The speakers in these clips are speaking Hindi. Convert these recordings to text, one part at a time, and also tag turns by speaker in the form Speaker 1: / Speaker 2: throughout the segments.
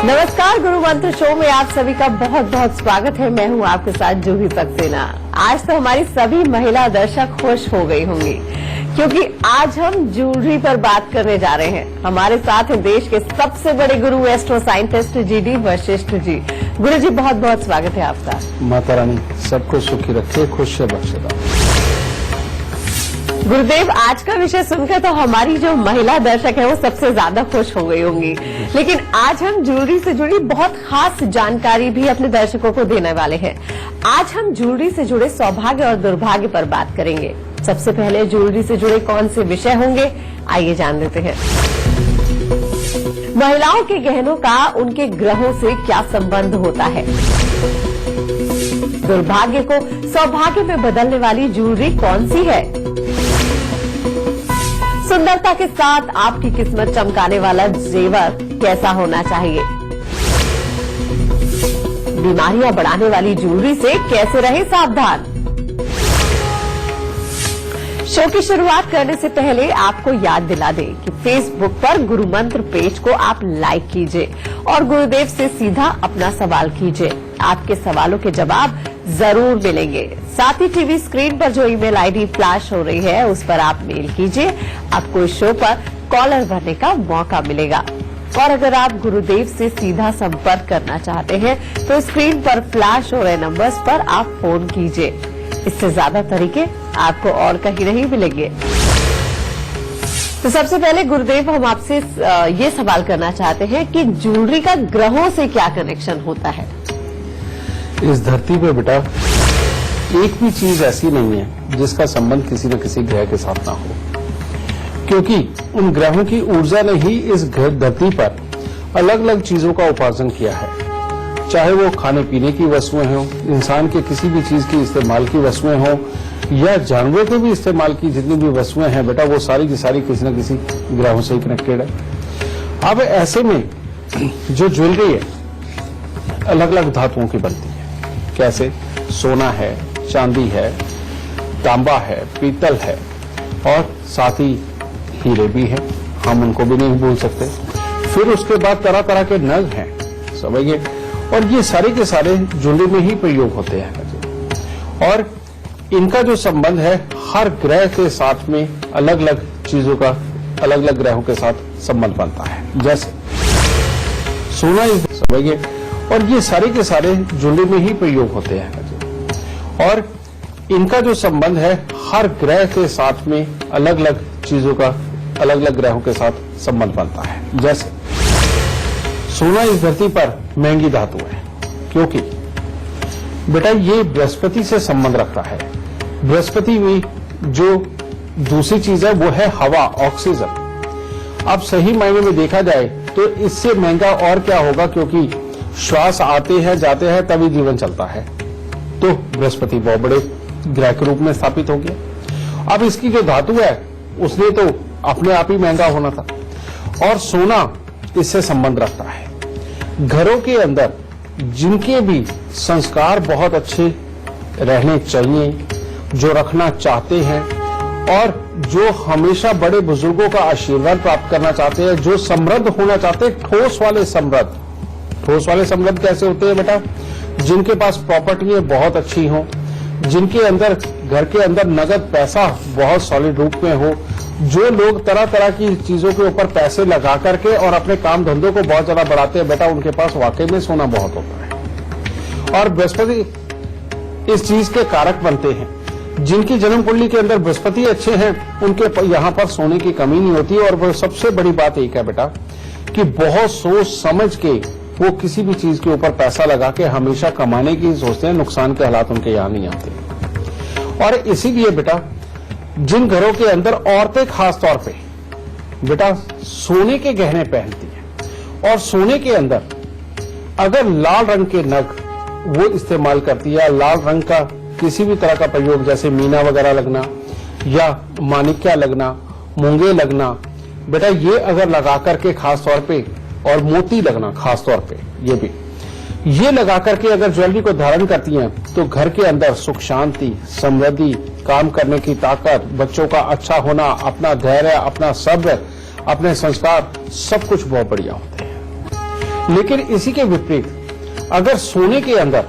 Speaker 1: नमस्कार, गुरु मंत्र शो में आप सभी का बहुत बहुत स्वागत है। मैं हूं आपके साथ जूही सक्सेना। आज तो हमारी सभी महिला दर्शक खुश हो गई होंगी क्योंकि आज हम ज्वेलरी पर बात करने जा रहे हैं। हमारे साथ है देश के सबसे बड़े गुरु astro scientist GD Vashishtha ji. गुरु जी, बहुत बहुत स्वागत है आपका।
Speaker 2: माता रानी सबको सुखी रखे, खुश से बख्शे।
Speaker 1: गुरुदेव, आज का विषय सुनकर तो हमारी जो महिला दर्शक है वो सबसे ज्यादा खुश हो गई होंगी, लेकिन आज हम ज्वेलरी से जुड़ी बहुत खास जानकारी भी अपने दर्शकों को देने वाले हैं। आज हम ज्वेलरी से जुड़े सौभाग्य और दुर्भाग्य पर बात करेंगे। सबसे पहले ज्वेलरी से जुड़े कौन से विषय होंगे, आइए जान लेते हैं। महिलाओं के गहनों का उनके ग्रहों से क्या संबंध होता है? दुर्भाग्य को सौभाग्य में बदलने वाली ज्वेलरी कौन सी है? सुंदरता के साथ आपकी किस्मत चमकाने वाला जेवर कैसा होना चाहिए? बीमारियां बढ़ाने वाली ज्वेलरी से कैसे रहे सावधान? शो की शुरुआत करने से पहले आपको याद दिला दें कि फेसबुक पर गुरु मंत्र पेज को आप लाइक कीजिए और गुरुदेव से सीधा अपना सवाल कीजिए। आपके सवालों के जवाब जरूर मिलेंगे। साथ ही टीवी स्क्रीन पर जो ईमेल आईडी फ्लैश हो रही है उस पर आप मेल कीजिए। आपको इस शो पर कॉलर बनने का मौका मिलेगा। और अगर आप गुरुदेव से सीधा संपर्क करना चाहते हैं तो स्क्रीन पर फ्लैश हो रहे नंबर्स पर आप फोन कीजिए। इससे ज्यादा तरीके आपको और कहीं नहीं मिलेंगे। तो सबसे पहले गुरुदेव, हम आपसे ये सवाल करना चाहते हैं कि ज्वेलरी का ग्रहों से क्या कनेक्शन होता है?
Speaker 2: इस धरती पे बेटा एक भी चीज ऐसी नहीं है जिसका संबंध किसी न किसी ग्रह के साथ ना हो, क्योंकि उन ग्रहों की ऊर्जा ने ही इस धरती पर अलग अलग चीजों का उपार्जन किया है। चाहे वो खाने पीने की वस्तुएं हों, इंसान के किसी भी चीज की इस्तेमाल की वस्तुएं हों, या जानवरों के भी इस्तेमाल की जितनी भी वस्तुएं हैं बेटा, वो सारी की सारी किसी न किसी ग्रहों से ही कनेक्टेड है। अब ऐसे में जो ज्वेलरी है अलग अलग धातुओं की बनती है। कैसे? सोना है, चांदी है, तांबा है, पीतल है और साथ ही हीरे भी हैं, हम उनको भी नहीं भूल सकते। फिर उसके बाद तरह तरह के नग हैं, समझिए, और ये सारे के सारे ज्वेलरी में ही प्रयोग होते हैं। और इनका जो संबंध है हर ग्रह के साथ में अलग अलग चीजों का अलग अलग ग्रहों के साथ संबंध बनता है। जैसे सोना, समझिए, और ये सारे के सारे ज्वेलरी में ही प्रयोग होते हैं। और इनका जो संबंध है हर ग्रह के साथ में अलग अलग चीजों का अलग अलग ग्रहों के साथ संबंध बनता है। जैसे सोना इस धरती पर महंगी धातु है क्योंकि बेटा ये बृहस्पति से संबंध रखता है। बृहस्पति में जो दूसरी चीज है वो है हवा, ऑक्सीजन। अब सही मायने में देखा जाए तो इससे महंगा और क्या होगा, क्योंकि श्वास आते हैं जाते हैं तभी जीवन चलता है। तो बृहस्पति बहुत बड़े ग्रह के रूप में स्थापित हो गया। अब इसकी जो धातु है उसने तो अपने आप ही महंगा होना था। और सोना इससे संबंध रखता है। घरों के अंदर जिनके भी संस्कार बहुत अच्छे रहने चाहिए, जो रखना चाहते हैं और जो हमेशा बड़े बुजुर्गों का आशीर्वाद प्राप्त करना चाहते हैं, जो समृद्ध होना चाहते हैं, ठोस वाले समृद्ध। ठोस वाले समृद्ध कैसे होते हैं बेटा? जिनके पास प्रॉपर्टियां बहुत अच्छी हों, जिनके अंदर घर के अंदर नगद पैसा बहुत सॉलिड रूप में हो, जो लोग तरह तरह की चीजों के ऊपर पैसे लगा करके और अपने काम धंधों को बहुत ज्यादा बढ़ाते हैं बेटा, उनके पास वाकई में सोना बहुत होता है। और बृहस्पति इस चीज के कारक बनते हैं। जिनकी जन्म कुंडली के अंदर बृहस्पति अच्छे हैं उनके यहाँ पर सोने की कमी नहीं होती। और वो सबसे बड़ी बात एक है बेटा कि बहुत सोच समझ के वो किसी भी चीज के ऊपर पैसा लगा के हमेशा कमाने की सोचते हैं, नुकसान के हालात उनके यहाँ नहीं आते। और इसीलिए बेटा जिन घरों के अंदर औरतें खास तौर पे बेटा सोने के गहने पहनती हैं और सोने के अंदर अगर लाल रंग के नग वो इस्तेमाल करती है, लाल रंग का किसी भी तरह का प्रयोग, जैसे मीना वगैरह लगना या मानिक्या लगना, मूंगे लगना, बेटा ये अगर लगा करके खास तौर पे, और मोती लगना खास तौर पे, ये लगा करके अगर ज्वेलरी को धारण करती हैं तो घर के अंदर सुख शांति, समृद्धि, काम करने की ताकत, बच्चों का अच्छा होना, अपना धैर्य, अपना सब्र, अपने संस्कार, सब कुछ बहुत बढ़िया होते हैं। लेकिन इसी के विपरीत अगर सोने के अंदर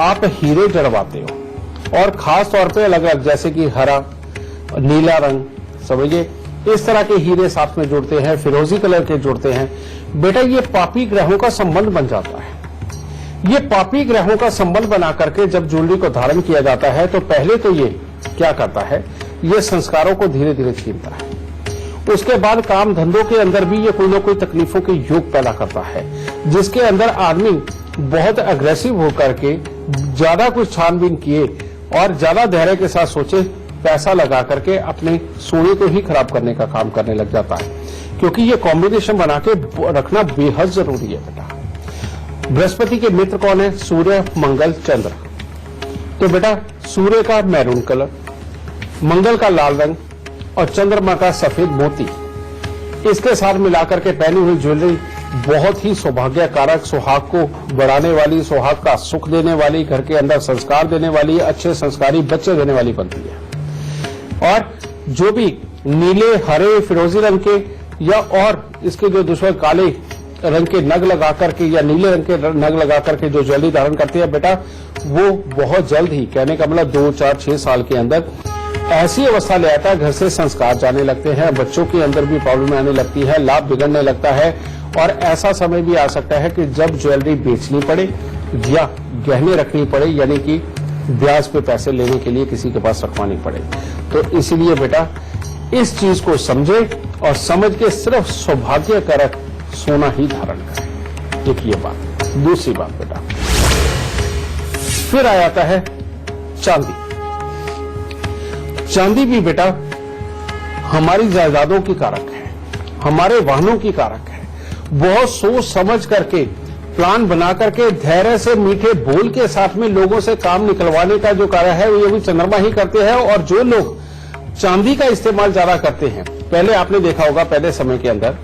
Speaker 2: आप हीरे जड़वाते हो और खास तौर पे अलग अलग जैसे कि हरा, नीला रंग, समझिए इस तरह के हीरे साथ में जुड़ते हैं, फिरोजी कलर के जुड़ते हैं, बेटा ये पापी ग्रहों का संबंध बन जाता है। ये पापी ग्रहों का संबंध बना करके जब ज्वेलरी को धारण किया जाता है तो पहले तो ये क्या करता है, ये संस्कारों को धीरे धीरे छीनता है। उसके बाद काम धंधों के अंदर भी ये कोई ना कोई तकलीफों के योग पैदा करता है, जिसके अंदर आदमी बहुत अग्रेसिव होकर के ज्यादा कुछ छानबीन किए और ज्यादा धैर्य के साथ सोचे, पैसा लगा करके अपने सोने को ही खराब करने का काम करने लग जाता है, क्योंकि ये कॉम्बिनेशन बना के रखना बेहद जरूरी है बेटा। बृहस्पति के मित्र कौन है? सूर्य, मंगल, चंद्र। तो बेटा सूर्य का मैरून कलर, मंगल का लाल रंग और चंद्रमा का सफेद मोती, इसके साथ मिलाकर के पहनी हुई ज्वेलरी बहुत ही सौभाग्य कारक, सुहाग को बढ़ाने वाली, सुहाग का सुख देने वाली, घर के अंदर संस्कार देने वाली, अच्छे संस्कारी बच्चे देने वाली बनती है। और जो भी नीले, हरे, फिरोजी रंग के या और इसके जो दुश्मन काले रंग के नग लगा करके या नीले रंग के नग लगा करके जो ज्वेलरी धारण करती है बेटा, वो बहुत जल्द ही, कहने का मतलब 2, 4, 6 साल के अंदर ऐसी अवस्था ले आता है, घर से संस्कार जाने लगते हैं, बच्चों के अंदर भी प्रॉब्लम आने लगती है, लाभ बिगड़ने लगता है। और ऐसा समय भी आ सकता है कि जब ज्वेलरी बेचनी पड़े या गहने रखनी पड़े, यानी कि ब्याज पे पैसे लेने के लिए किसी के पास रखवानी पड़े। तो इसीलिए बेटा इस चीज को समझे और समझ के सिर्फ सौभाग्यकारक सोना ही धारण करें। एक ये बात। दूसरी बात बेटा, फिर आ जाता है चांदी। चांदी भी बेटा हमारी जायदादों की कारक है, हमारे वाहनों की कारक है। बहुत सोच समझ करके, प्लान बना करके, धैर्य से, मीठे बोल के साथ में लोगों से काम निकलवाने का जो कार्य है वो भी चंद्रमा ही करते हैं। और जो लोग चांदी का इस्तेमाल ज्यादा करते हैं, पहले आपने देखा होगा, पहले समय के अंदर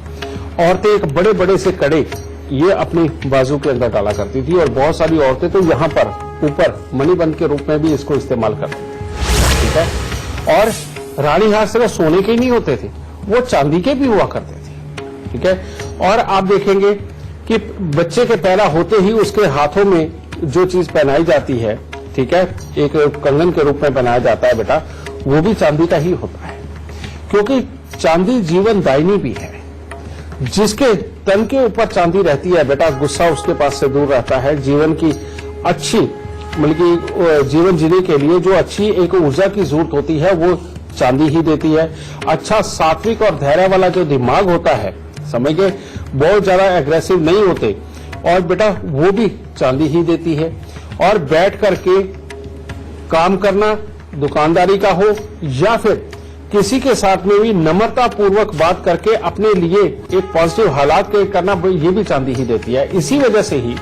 Speaker 2: औरतें एक बड़े बड़े से कड़े ये अपनी बाजू के अंदर डाला करती थी और बहुत सारी औरतें तो यहां पर ऊपर मणिबंध के रूप में भी इसको इस्तेमाल करती थी, ठीक है। और रानी हार सिर्फ सोने के नहीं होते थे, वो चांदी के भी हुआ करते थे, ठीक है। और आप देखेंगे कि बच्चे के पैदा होते ही उसके हाथों में जो चीज पहनाई जाती है, ठीक है, एक कंगन के रूप में पहनाया जाता है बेटा, वो भी चांदी का ही होता है, क्योंकि चांदी जीवन दायिनी भी है। जिसके तन के ऊपर चांदी रहती है बेटा, गुस्सा उसके पास से दूर रहता है। जीवन की अच्छी, मतलब कि जीवन जीने के लिए जो अच्छी एक ऊर्जा की जरूरत होती है वो चांदी ही देती है। अच्छा सात्विक और धैर्य वाला जो दिमाग होता है, समझ गए, बहुत ज्यादा एग्रेसिव नहीं होते, और बेटा वो भी चांदी ही देती है। और बैठ करके काम करना, दुकानदारी का हो या फिर किसी के साथ में भी नम्रता पूर्वक बात करके अपने लिए एक पॉजिटिव हालात के करना, ये भी चांदी ही देती है। इसी वजह से ही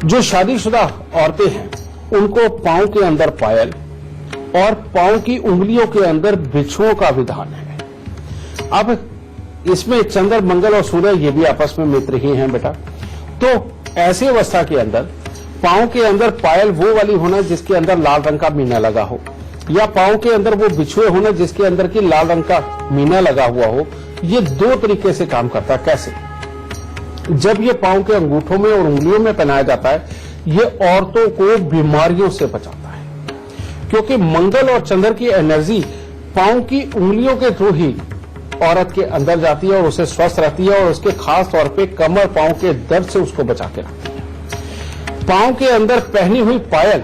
Speaker 2: जो शादीशुदा औरतें हैं उनको पांव के अंदर पायल और पांव की उंगलियों के अंदर बिच्छुओं का विधान है। अब इसमें चंद्र, मंगल और सूर्य ये भी आपस में मित्र ही हैं बेटा। तो ऐसी अवस्था के अंदर पांव के अंदर पायल वो वाली होना जिसके अंदर लाल रंग का मीना लगा हो, या पांव के अंदर वो बिछुए होना जिसके अंदर की लाल रंग का मीना लगा हुआ हो। ये दो तरीके से काम करता है। कैसे? जब ये पांव के अंगूठों में और उंगलियों में पहनाया जाता है, ये औरतों को बीमारियों से बचाता है, क्योंकि मंगल और चंद्र की एनर्जी पांव की उंगलियों के थ्रू ही औरत के अंदर जाती है और उसे स्वस्थ रहती है, और उसके खास तौर पे कमर, पांव के दर्द से उसको बचा के रखती है। पांव के अंदर पहनी हुई पायल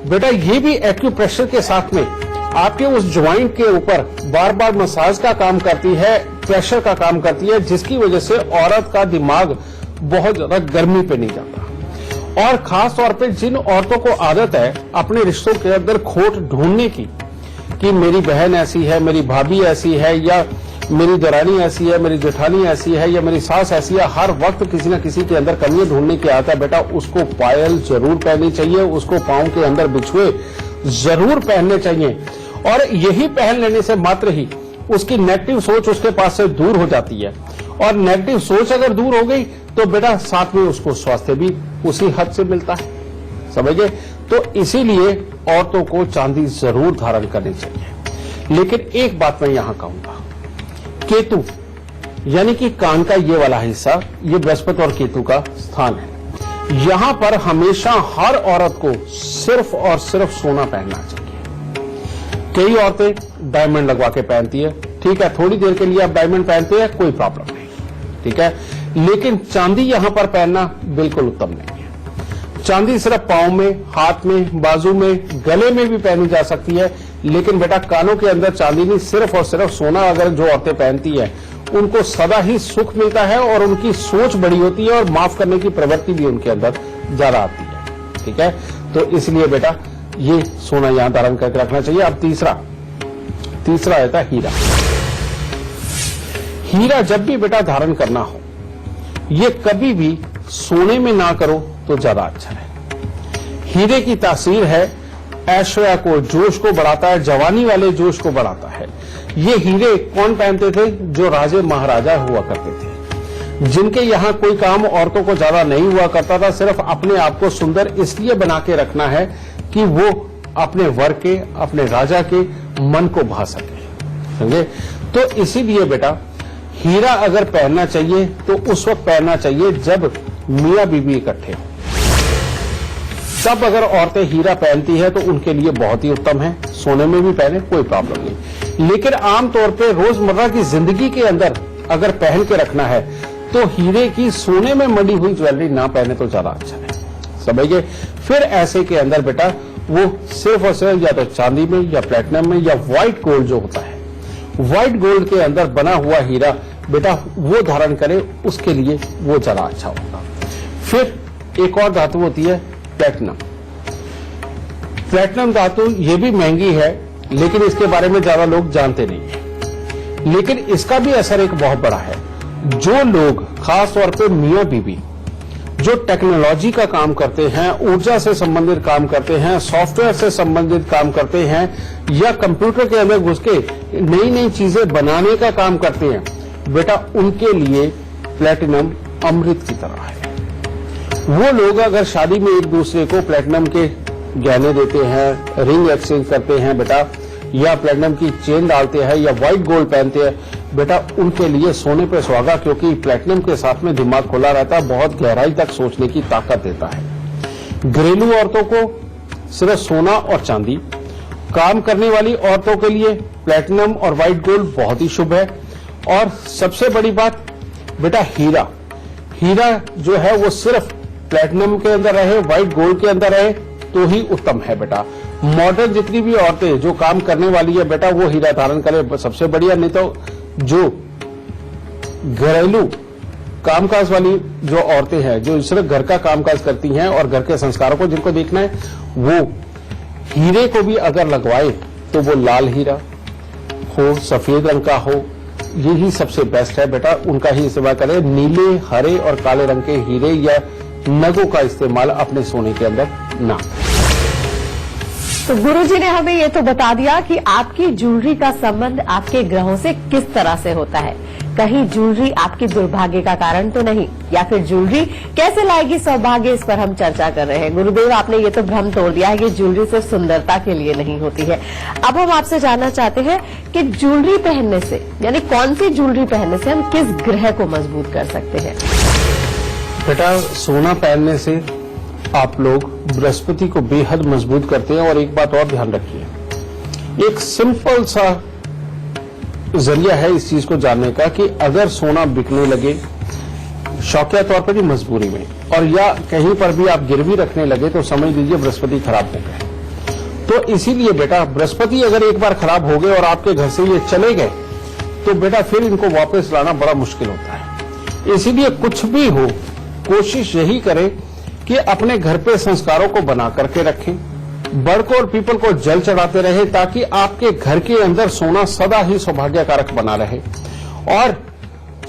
Speaker 2: बेटा, ये भी एक्यूप्रेशर के साथ में आपके उस ज्वाइंट के ऊपर बार बार मसाज का काम करती है, प्रेशर का काम करती है, जिसकी वजह से औरत का दिमाग बहुत ज्यादा गर्मी पे नहीं जाता। और खास तौर पे जिन औरतों को आदत है अपने रिश्तों के अंदर खोट ढूंढने की, कि मेरी बहन ऐसी है, मेरी भाभी ऐसी है, या मेरी दरानी ऐसी है, मेरी जेठानी ऐसी है, या मेरी सास ऐसी है, हर वक्त किसी न किसी के अंदर कमियां ढूंढने की आता है बेटा, उसको पायल जरूर पहननी चाहिए, उसको पांव के अंदर बिछुए जरूर पहनने चाहिए। और यही पहन लेने से मात्र ही उसकी नेगेटिव सोच उसके पास से दूर हो जाती है, और नेगेटिव सोच अगर दूर हो गई तो बेटा साथ में उसको स्वास्थ्य भी उसी हद से मिलता है, समझे। तो इसीलिए औरतों को चांदी जरूर धारण करनी चाहिए। लेकिन एक बात मैं यहां कहूंगा, केतु यानी कि कान का ये वाला हिस्सा, ये बृहस्पति और केतु का स्थान है। यहां पर हमेशा हर औरत को सिर्फ और सिर्फ सोना पहनना चाहिए। कई औरतें डायमंड लगवा के पहनती है, ठीक है, थोड़ी देर के लिए आप डायमंड पहनते हैं, कोई प्रॉब्लम नहीं, ठीक है, लेकिन चांदी यहां पर पहनना बिल्कुल उत्तम नहीं है। चांदी सिर्फ पांव में, हाथ में, बाजू में, गले में भी पहनी जा सकती है, लेकिन बेटा कानों के अंदर चांदी नहीं, सिर्फ और सिर्फ सोना अगर जो औरतें पहनती है उनको सदा ही सुख मिलता है और उनकी सोच बड़ी होती है और माफ करने की प्रवृत्ति भी उनके अंदर ज्यादा आती है, ठीक है। तो इसलिए बेटा ये सोना यहां धारण करके रखना चाहिए। अब तीसरा आता है हीरा। हीरा जब भी बेटा धारण करना हो, ये कभी भी सोने में ना करो तो ज्यादा अच्छा है। हीरे की तासीर है, ऐश्वर्या को, जोश को बढ़ाता है, जवानी वाले जोश को बढ़ाता है। ये हीरे कौन पहनते थे? जो राजे महाराजा हुआ करते थे, जिनके यहां कोई काम औरतों को ज्यादा नहीं हुआ करता था, सिर्फ अपने आप को सुंदर इसलिए बना के रखना है कि वो अपने वर के, अपने राजा के मन को भा सके, समझे। तो इसीलिए बेटा हीरा अगर पहनना चाहिए तो उस वक्त पहनना चाहिए जब मियां बीबी इकट्ठे हो, तब अगर औरतें हीरा पहनती है तो उनके लिए बहुत ही उत्तम है। सोने में भी पहने, कोई प्रॉब्लम नहीं, लेकिन आमतौर पे रोजमर्रा की जिंदगी के अंदर अगर पहन के रखना है तो हीरे की, सोने में मढ़ी हुई ज्वेलरी ना पहने तो ज्यादा अच्छा है, समझिए। फिर ऐसे के अंदर बेटा वो सिर्फ और सिर्फ या तो चांदी में या प्लेटिनम में या व्हाइट गोल्ड जो होता है, व्हाइट गोल्ड के अंदर बना हुआ हीरा बेटा वो धारण करे, उसके लिए वो ज्यादा अच्छा होगा। फिर एक और धातु होती है प्लेटिनम। प्लेटिनम धातु ये भी महंगी है, लेकिन इसके बारे में ज्यादा लोग जानते नहीं है, लेकिन इसका भी असर एक बहुत बड़ा है। जो लोग खास तौर पे मियां बीबी जो टेक्नोलॉजी का काम करते हैं, ऊर्जा से संबंधित काम करते हैं, सॉफ्टवेयर से संबंधित काम करते हैं, या कंप्यूटर के अंदर घुस के नई नई चीजें बनाने का काम करते हैं, बेटा उनके लिए प्लेटिनम अमृत की तरह है। वो लोग अगर शादी में एक दूसरे को प्लेटिनम के गहने देते हैं, रिंग एक्सचेंज करते हैं बेटा, या प्लेटिनम की चेन डालते हैं या व्हाइट गोल्ड पहनते हैं, बेटा उनके लिए सोने पे सुहागा, क्योंकि प्लेटिनम के साथ में दिमाग खुला रहता है, बहुत गहराई तक सोचने की ताकत देता है। घरेलू औरतों को सिर्फ सोना और चांदी, काम करने वाली औरतों के लिए प्लेटिनम और व्हाइट गोल्ड बहुत ही शुभ है। और सबसे बड़ी बात बेटा हीरा जो है वो सिर्फ प्लेटिनम के अंदर रहे, व्हाइट गोल्ड के अंदर रहे तो ही उत्तम है बेटा। मॉडर्न जितनी भी औरतें जो काम करने वाली है बेटा वो हीरा धारण करे, सबसे बढ़िया। नहीं तो जो घरेलू कामकाज वाली जो औरतें हैं, जो सिर्फ घर का कामकाज करती हैं और घर के संस्कारों को जिनको देखना है, वो हीरे को भी अगर लगवाए तो वो लाल हीरा हो, सफेद रंग का हो, यही सबसे बेस्ट है बेटा, उनका ही इस्तेमाल करें। नीले, हरे और काले रंग के हीरे या नगों का इस्तेमाल अपने सोने के अंदर ना।
Speaker 1: तो गुरुजी ने हमें ये तो बता दिया कि आपकी ज्वेलरी का संबंध आपके ग्रहों से किस तरह से होता है। कहीं ज्वेलरी आपके दुर्भाग्य का कारण तो नहीं, या फिर ज्वेलरी कैसे लाएगी सौभाग्य, इस पर हम चर्चा कर रहे हैं। गुरुदेव आपने ये तो भ्रम तोड़ दिया है कि ज्वेलरी सिर्फ सुंदरता के लिए नहीं होती है। अब हम आपसे जानना चाहते हैं कि ज्वेलरी पहनने से, यानी कौन सी ज्वेलरी पहनने से हम किस ग्रह को मजबूत कर सकते हैं?
Speaker 2: बेटा सोना पहनने से आप लोग बृहस्पति को बेहद मजबूत करते हैं। और एक बात और ध्यान रखिए, एक सिंपल सा जरिया है इस चीज को जानने का कि अगर सोना बिकने लगे शौकिया तौर पर भी, मजबूरी में, और या कहीं पर भी आप गिरवी रखने लगे तो समझ लीजिए बृहस्पति खराब हो गए। तो इसीलिए बेटा बृहस्पति अगर एक बार खराब हो गए और आपके घर से ये चले गए तो बेटा फिर इनको वापस लाना बड़ा मुश्किल होता है। इसीलिए कुछ भी हो कोशिश यही करें कि अपने घर पे संस्कारों को बना करके रखें, बड़ को और पीपल को जल चढ़ाते रहे, ताकि आपके घर के अंदर सोना सदा ही सौभाग्यकारक बना रहे। और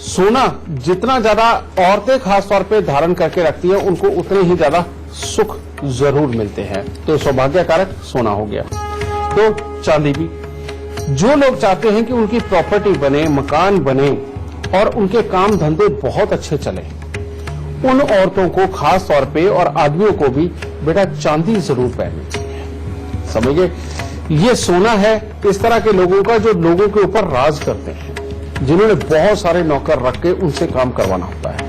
Speaker 2: सोना जितना ज्यादा औरतें खासतौर पे धारण करके रखती हैं, उनको उतने ही ज्यादा सुख जरूर मिलते हैं। तो सौभाग्यकारक सोना हो गया। तो चांदी भी, जो लोग चाहते हैं कि उनकी प्रॉपर्टी बने, मकान बने और उनके काम धंधे बहुत अच्छे चले, उन औरतों को खास तौर पे और आदमियों को भी बेटा चांदी जरूर पहननी चाहिए, समझिए। ये सोना है इस तरह के लोगों का जो लोगों के ऊपर राज करते हैं, जिन्होंने बहुत सारे नौकर रख के उनसे काम करवाना होता है।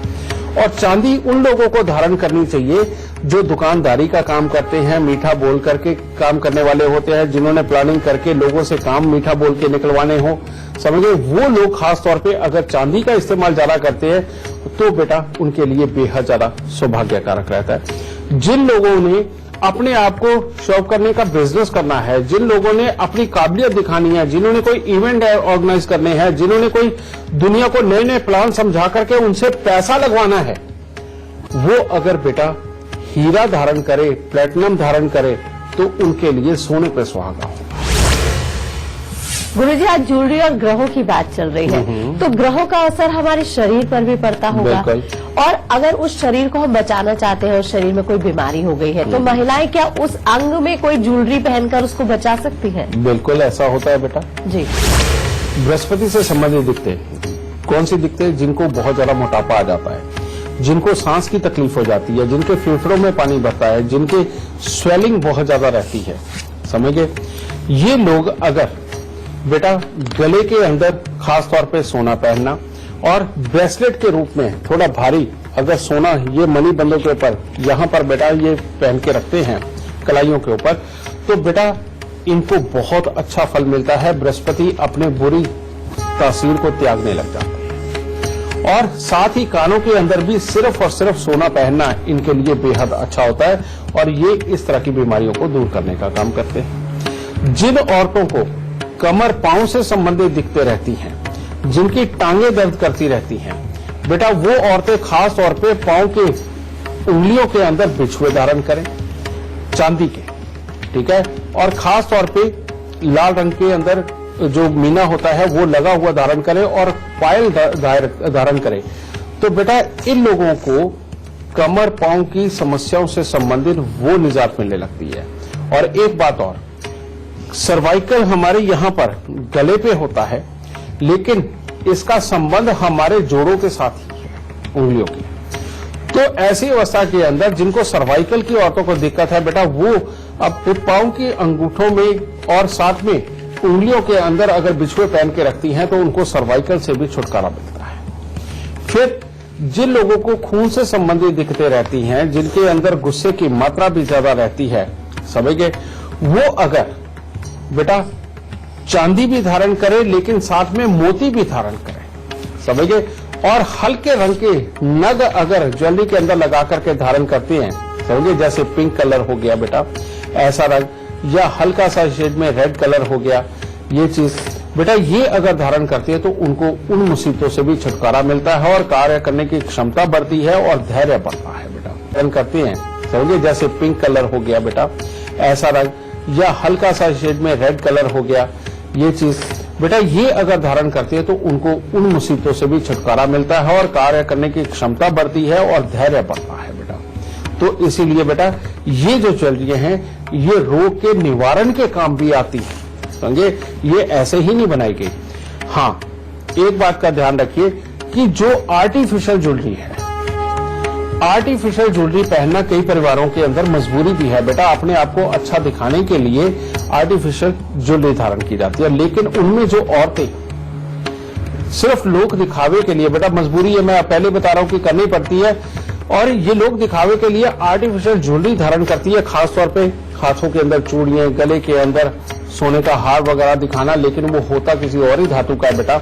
Speaker 2: और चांदी उन लोगों को धारण करनी चाहिए जो दुकानदारी का काम करते हैं, मीठा बोल करके काम करने वाले होते हैं, जिन्होंने प्लानिंग करके लोगों से काम मीठा बोल के निकलवाने हो, समझे, वो लोग खास तौर पे अगर चांदी का इस्तेमाल ज्यादा करते हैं तो बेटा उनके लिए बेहद ज्यादा सौभाग्यकारक रहता है। जिन लोगों ने अपने आप को शो करने का बिजनेस करना है, जिन लोगों ने अपनी काबिलियत दिखानी है, जिन्होंने कोई इवेंट ऑर्गेनाइज करने हैं, जिन्होंने कोई दुनिया को नए नए प्लान समझा करके उनसे पैसा लगवाना है, वो अगर बेटा हीरा धारण करे, प्लेटिनम धारण करे तो उनके लिए सोने पे सुहागा हो।
Speaker 1: गुरुजी, आज ज्वेलरी और ग्रहों की बात चल रही है, तो ग्रहों का असर हमारे शरीर पर भी पड़ता होगा। और अगर उस शरीर को हम बचाना चाहते हैं और शरीर में कोई बीमारी हो गई है तो महिलाएं क्या उस अंग में कोई ज्वेलरी पहनकर उसको बचा सकती हैं?
Speaker 2: बिल्कुल ऐसा होता है बेटा
Speaker 1: जी।
Speaker 2: बृहस्पति से संबंधित दिखते कौन सी दिखते? जिनको बहुत ज्यादा मोटापा आ जाता है, जिनको सांस की तकलीफ हो जाती है, जिनके फेफड़ों में पानी भरता है, जिनके स्वेलिंग बहुत ज्यादा रहती है, समझ गए, ये लोग अगर बेटा गले के अंदर खास तौर पे सोना पहनना और ब्रेसलेट के रूप में थोड़ा भारी अगर सोना ये मनी बंदों के ऊपर यहां पर बेटा ये पहन के रखते हैं कलाइयों के ऊपर, तो बेटा इनको बहुत अच्छा फल मिलता है। बृहस्पति अपने बुरी तासीर को त्यागने लग जाता है। और साथ ही कानों के अंदर भी सिर्फ और सिर्फ सोना पहनना इनके लिए बेहद अच्छा होता है और ये इस तरह की बीमारियों को दूर करने का काम करते हैं। जिन औरतों को कमर पांव से संबंधित दिक्कतें रहती हैं, जिनकी टांगें दर्द करती रहती हैं, बेटा वो औरतें खास तौर पे पांव के उंगलियों के अंदर बिछुए धारण करें चांदी के, ठीक है, और खास तौर पे लाल रंग के अंदर जो मीना होता है वो लगा हुआ धारण करें और पायल धारण करें, तो बेटा इन लोगों को कमर पांव की समस्याओं से संबंधित वो निजात मिलने लगती है। और एक बात और, सर्वाइकल हमारे यहां पर गले पे होता है, लेकिन इसका संबंध हमारे जोड़ों के साथ ही है, उंगलियों की। तो ऐसी अवस्था के अंदर जिनको सर्वाइकल की औरतों को दिक्कत है बेटा, वो अब पांव की अंगूठों में और साथ में उंगलियों के अंदर अगर बिछुए पहन के रखती हैं तो उनको सर्वाइकल से भी छुटकारा मिलता है। फिर जिन लोगों को खून से संबंधित दिक्कतें रहती हैं, जिनके अंदर गुस्से की मात्रा भी ज्यादा रहती है, समझ गए, वो अगर बेटा चांदी भी धारण करे लेकिन साथ में मोती भी धारण करे, समझ गए, और हल्के रंग के नग अगर ज्वेलरी के अंदर लगा करके धारण करते हैं, समझे, जैसे पिंक कलर हो गया बेटा ऐसा रंग, या हल्का सा शेड में रेड कलर हो गया, ये चीज बेटा ये अगर धारण करती है तो उनको उन मुसीबतों से भी छुटकारा मिलता है और कार्य करने की क्षमता बढ़ती है और धैर्य बढ़ता है बेटा। धारण करते हैं, समझे, जैसे पिंक कलर हो गया बेटा ऐसा रंग, या हल्का सा शेड में रेड कलर हो गया, ये चीज बेटा ये अगर धारण करती है तो उनको उन मुसीबतों से भी छुटकारा मिलता है और कार्य करने की क्षमता बढ़ती है और धैर्य बढ़ता है बेटा। तो इसीलिए बेटा ये जो ज्वेलरी हैं ये रोग के निवारण के काम भी आती है, समझे, ये ऐसे ही नहीं बनाई गई। हाँ, एक बात का ध्यान रखिए कि जो आर्टिफिशियल ज्वेलरी है, आर्टिफिशियल ज्वेलरी पहनना कई परिवारों के अंदर मजबूरी भी है बेटा, अपने आप को अच्छा दिखाने के लिए आर्टिफिशियल ज्वेलरी धारण की जाती है, लेकिन उनमें जो औरतें सिर्फ लोग दिखावे के लिए बेटा, मजबूरी है, मैं पहले बता रहा हूं कि करनी पड़ती है, और ये लोग दिखावे के लिए आर्टिफिशियल ज्वेलरी धारण करती है, खासतौर पे हाथों के अंदर चूड़ियां, गले के अंदर सोने का हार वगैरह दिखाना, लेकिन वो होता किसी और ही धातु का है बेटा,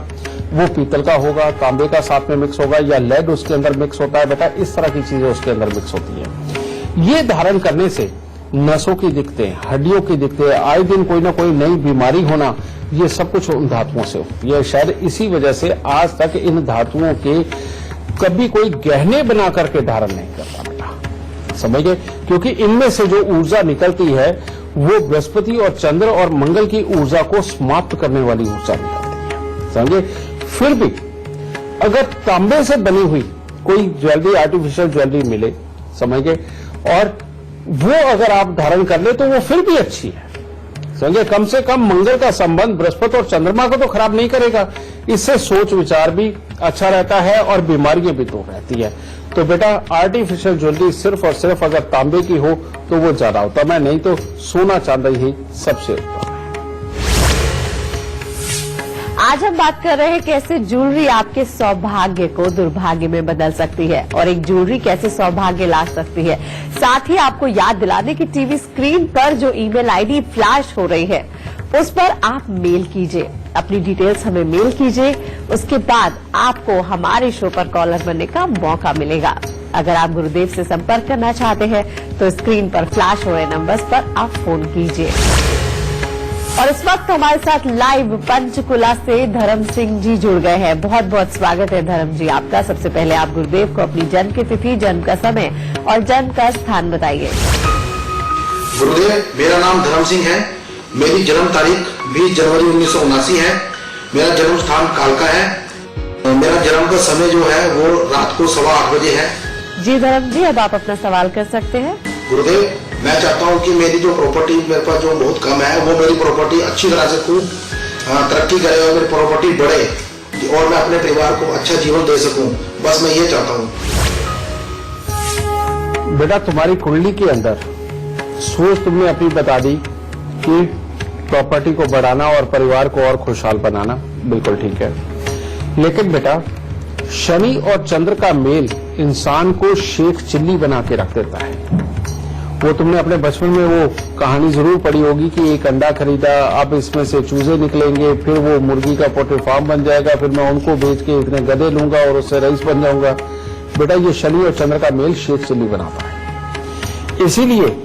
Speaker 2: वो पीतल का होगा, तांबे का साथ में मिक्स होगा, या लेड उसके अंदर मिक्स होता है बेटा, इस तरह की चीजें उसके अंदर मिक्स होती है। ये धारण करने से नसों की दिक्कतें, हड्डियों की दिक्कतें, आए दिन कोई ना कोई नई बीमारी होना, ये सब कुछ उन धातुओं से होती है। शायद इसी वजह से आज तक इन धातुओं के कभी कोई गहने बना करके धारण नहीं करता बेटा, समझ गए, क्योंकि इनमें से जो ऊर्जा निकलती है वो बृहस्पति और चंद्र और मंगल की ऊर्जा को समाप्त करने वाली ऊर्जा निकलती है, समझे। फिर भी अगर तांबे से बनी हुई कोई ज्वेलरी, आर्टिफिशियल ज्वेलरी मिले, समझ गए, और वो अगर आप धारण कर ले तो वो फिर भी अच्छी है, समझे, कम से कम मंगल का संबंध बृहस्पति और चंद्रमा को तो खराब नहीं करेगा, इससे सोच विचार भी अच्छा रहता है और बीमारियां भी दूर रहती है। तो बेटा आर्टिफिशियल ज्वेलरी सिर्फ और सिर्फ अगर तांबे की हो तो वो ज्यादा उत्तम है, नहीं तो सोना चांदी ही सबसे उत्तम है।
Speaker 1: आज हम बात कर रहे हैं कैसे ज्वेलरी आपके सौभाग्य को दुर्भाग्य में बदल सकती है और एक ज्वेलरी कैसे सौभाग्य ला सकती है। साथ ही आपको याद दिलाने की टीवी स्क्रीन पर जो ईमेल आईडी फ्लैश हो रही है उस पर आप मेल कीजिए, अपनी डिटेल्स हमें मेल कीजिए। उसके बाद आपको हमारे शो पर कॉलर बनने का मौका मिलेगा। अगर आप गुरुदेव से संपर्क करना चाहते हैं तो स्क्रीन पर फ्लैश हो रहे नंबर्स पर आप फोन कीजिए। और इस वक्त हमारे साथ लाइव पंचकुला से धर्म सिंह जी जुड़ गए हैं। बहुत बहुत स्वागत है धर्म जी आपका। सबसे पहले आप गुरुदेव को अपनी जन्म की तिथि, जन्म का समय और जन्म का स्थान बताइए।
Speaker 3: गुरुदेव, मेरा नाम धर्म सिंह है। मेरी जन्म तारीख 20 जनवरी 1979 है। मेरा जन्म स्थान कालका है। मेरा जन्म का समय जो है वो रात को 8:15 बजे है।
Speaker 1: जी धर्म जी, अब आप अपना सवाल कर सकते हैं।
Speaker 3: गुरुदेव, मैं चाहता हूँ कि मेरी जो प्रॉपर्टी मेरे पास जो बहुत कम है वो मेरी प्रॉपर्टी अच्छी तरह से खूब तरक्की करे और मेरी प्रॉपर्टी बढ़े और मैं अपने परिवार को अच्छा जीवन दे सकूं। बस मैं ये चाहता हूँ।
Speaker 2: बेटा, तुम्हारी कुंडली के अंदर सोच तुमने अपनी बता दी कि प्रॉपर्टी को बढ़ाना और परिवार को और खुशहाल बनाना, बिल्कुल ठीक है। लेकिन बेटा, शनि और चंद्र का मेल इंसान को शेख चिल्ली बना के रख देता है। वो तुमने अपने बचपन में वो कहानी जरूर पढ़ी होगी कि एक अंडा खरीदा, अब इसमें से चूजे निकलेंगे, फिर वो मुर्गी का पोल्ट्री फार्म बन जाएगा, फिर मैं उनको बेच के इतने गधे लूंगा और उससे रईस बन जाऊंगा। बेटा, ये शनि और चंद्र का मेल शेख चिल्ली बनाता है। इसीलिए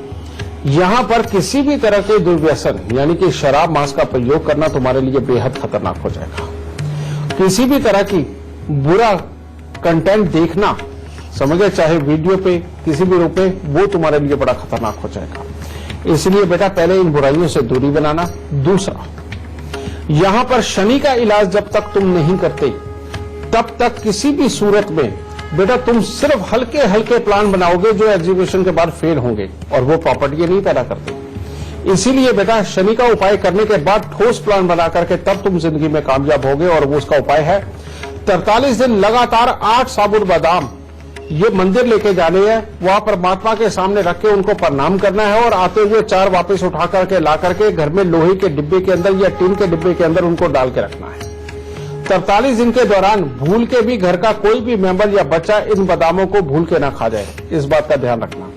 Speaker 2: यहां पर किसी भी तरह के दुर्व्यसन यानी कि शराब मांस का प्रयोग करना तुम्हारे लिए बेहद खतरनाक हो जाएगा। किसी भी तरह की बुरा कंटेंट देखना, समझे, चाहे वीडियो पे किसी भी रूप में, वो तुम्हारे लिए बड़ा खतरनाक हो जाएगा। इसलिए बेटा, पहले इन बुराइयों से दूरी बनाना। दूसरा, यहां पर शनि का इलाज जब तक तुम नहीं करते तब तक किसी भी सूरत में बेटा तुम सिर्फ हल्के हल्के प्लान बनाओगे जो एग्जीक्यूशन के बाद फेल होंगे और वो प्रॉपर्टी नहीं पैदा करते। इसीलिए बेटा, शनि का उपाय करने के बाद ठोस प्लान बना करके तब तुम जिंदगी में कामयाब होगे। और वो उसका उपाय है 43 दिन लगातार 8 साबुत बादाम ये मंदिर लेके जाने हैं, वहां पर महात्मा के सामने रख के उनको प्रणाम करना है और आते हुए 4 वापस उठा करके ला करके घर में लोहे के डिब्बे के अंदर या टीन के डिब्बे के अंदर उनको डाल के रखना है। 43 दिन के दौरान भूल के भी घर का कोई भी मेंबर या बच्चा इन बादामों को भूल के ना खा जाए, इस बात का ध्यान रखना।